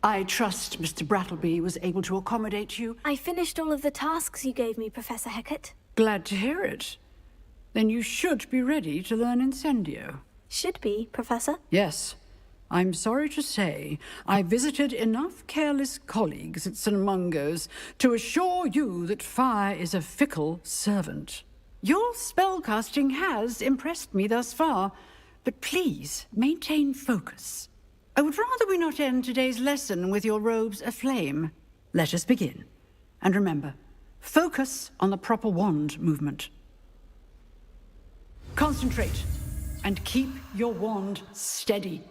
I trust Mr. Brattleby was able to accommodate you. I finished all of the tasks you gave me, Professor Hecat. Glad to hear it. Then you should be ready to learn Incendio. Should be, Professor. Yes. I'm sorry to say, I visited enough careless colleagues at St. Mungo's to assure you that fire is a fickle servant. Your spellcasting has impressed me thus far, but please maintain focus. I would rather we not end today's lesson with your robes aflame. Let us begin. And remember, focus on the proper wand movement. Concentrate and keep your wand steady.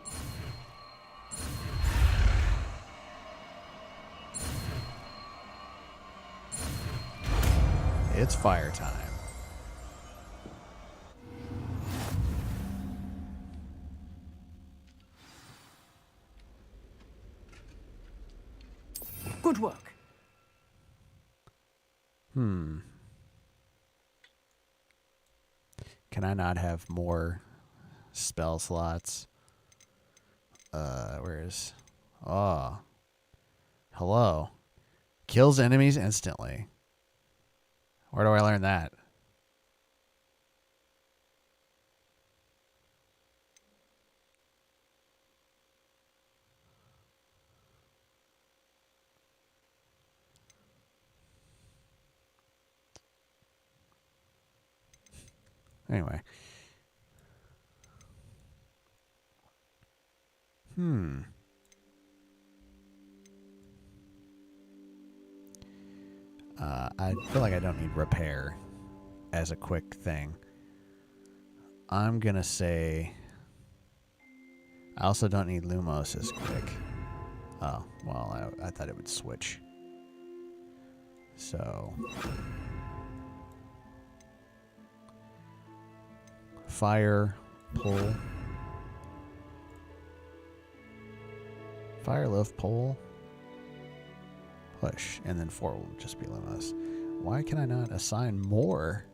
It's fire time. Good work. Can I not have more spell slots? Where is... Oh. Hello. Kills enemies instantly. Where do I learn that? Anyway. I feel like I don't need repair as a quick thing. I'm gonna say I also don't need Lumos as quick. Oh, well, I thought it would switch. So... Fire, pull. Fire, lift, pull. Push. And then 4 will just be Lumos. Why can I not assign more?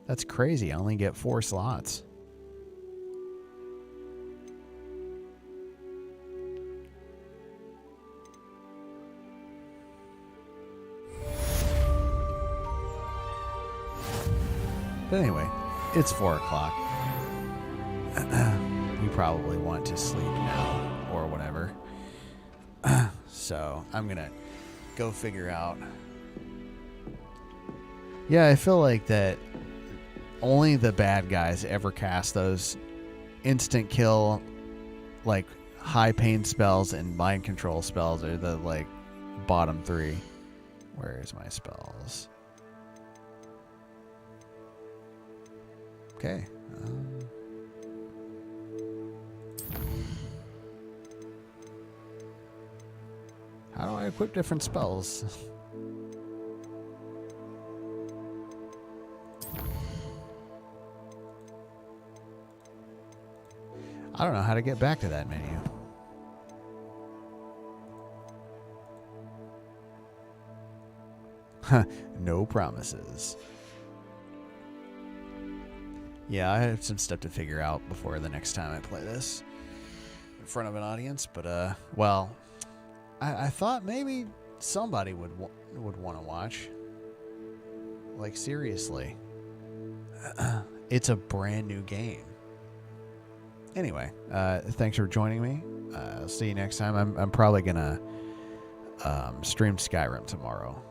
That's crazy. I only get 4 slots. But anyway, it's 4 o'clock. You probably want to sleep now or whatever. So I'm going to go figure out. Yeah, I feel like that only the bad guys ever cast those instant kill, like high pain spells and mind control spells are the like bottom 3. Where is my spells? Okay. How do I equip different spells? I don't know how to get back to that menu. No promises. Yeah, I have some stuff to figure out before the next time I play this in front of an audience, but well, I thought maybe somebody would want to watch. Like seriously, it's a brand new game. Anyway, thanks for joining me. I'll see you next time. I'm probably gonna stream Skyrim tomorrow.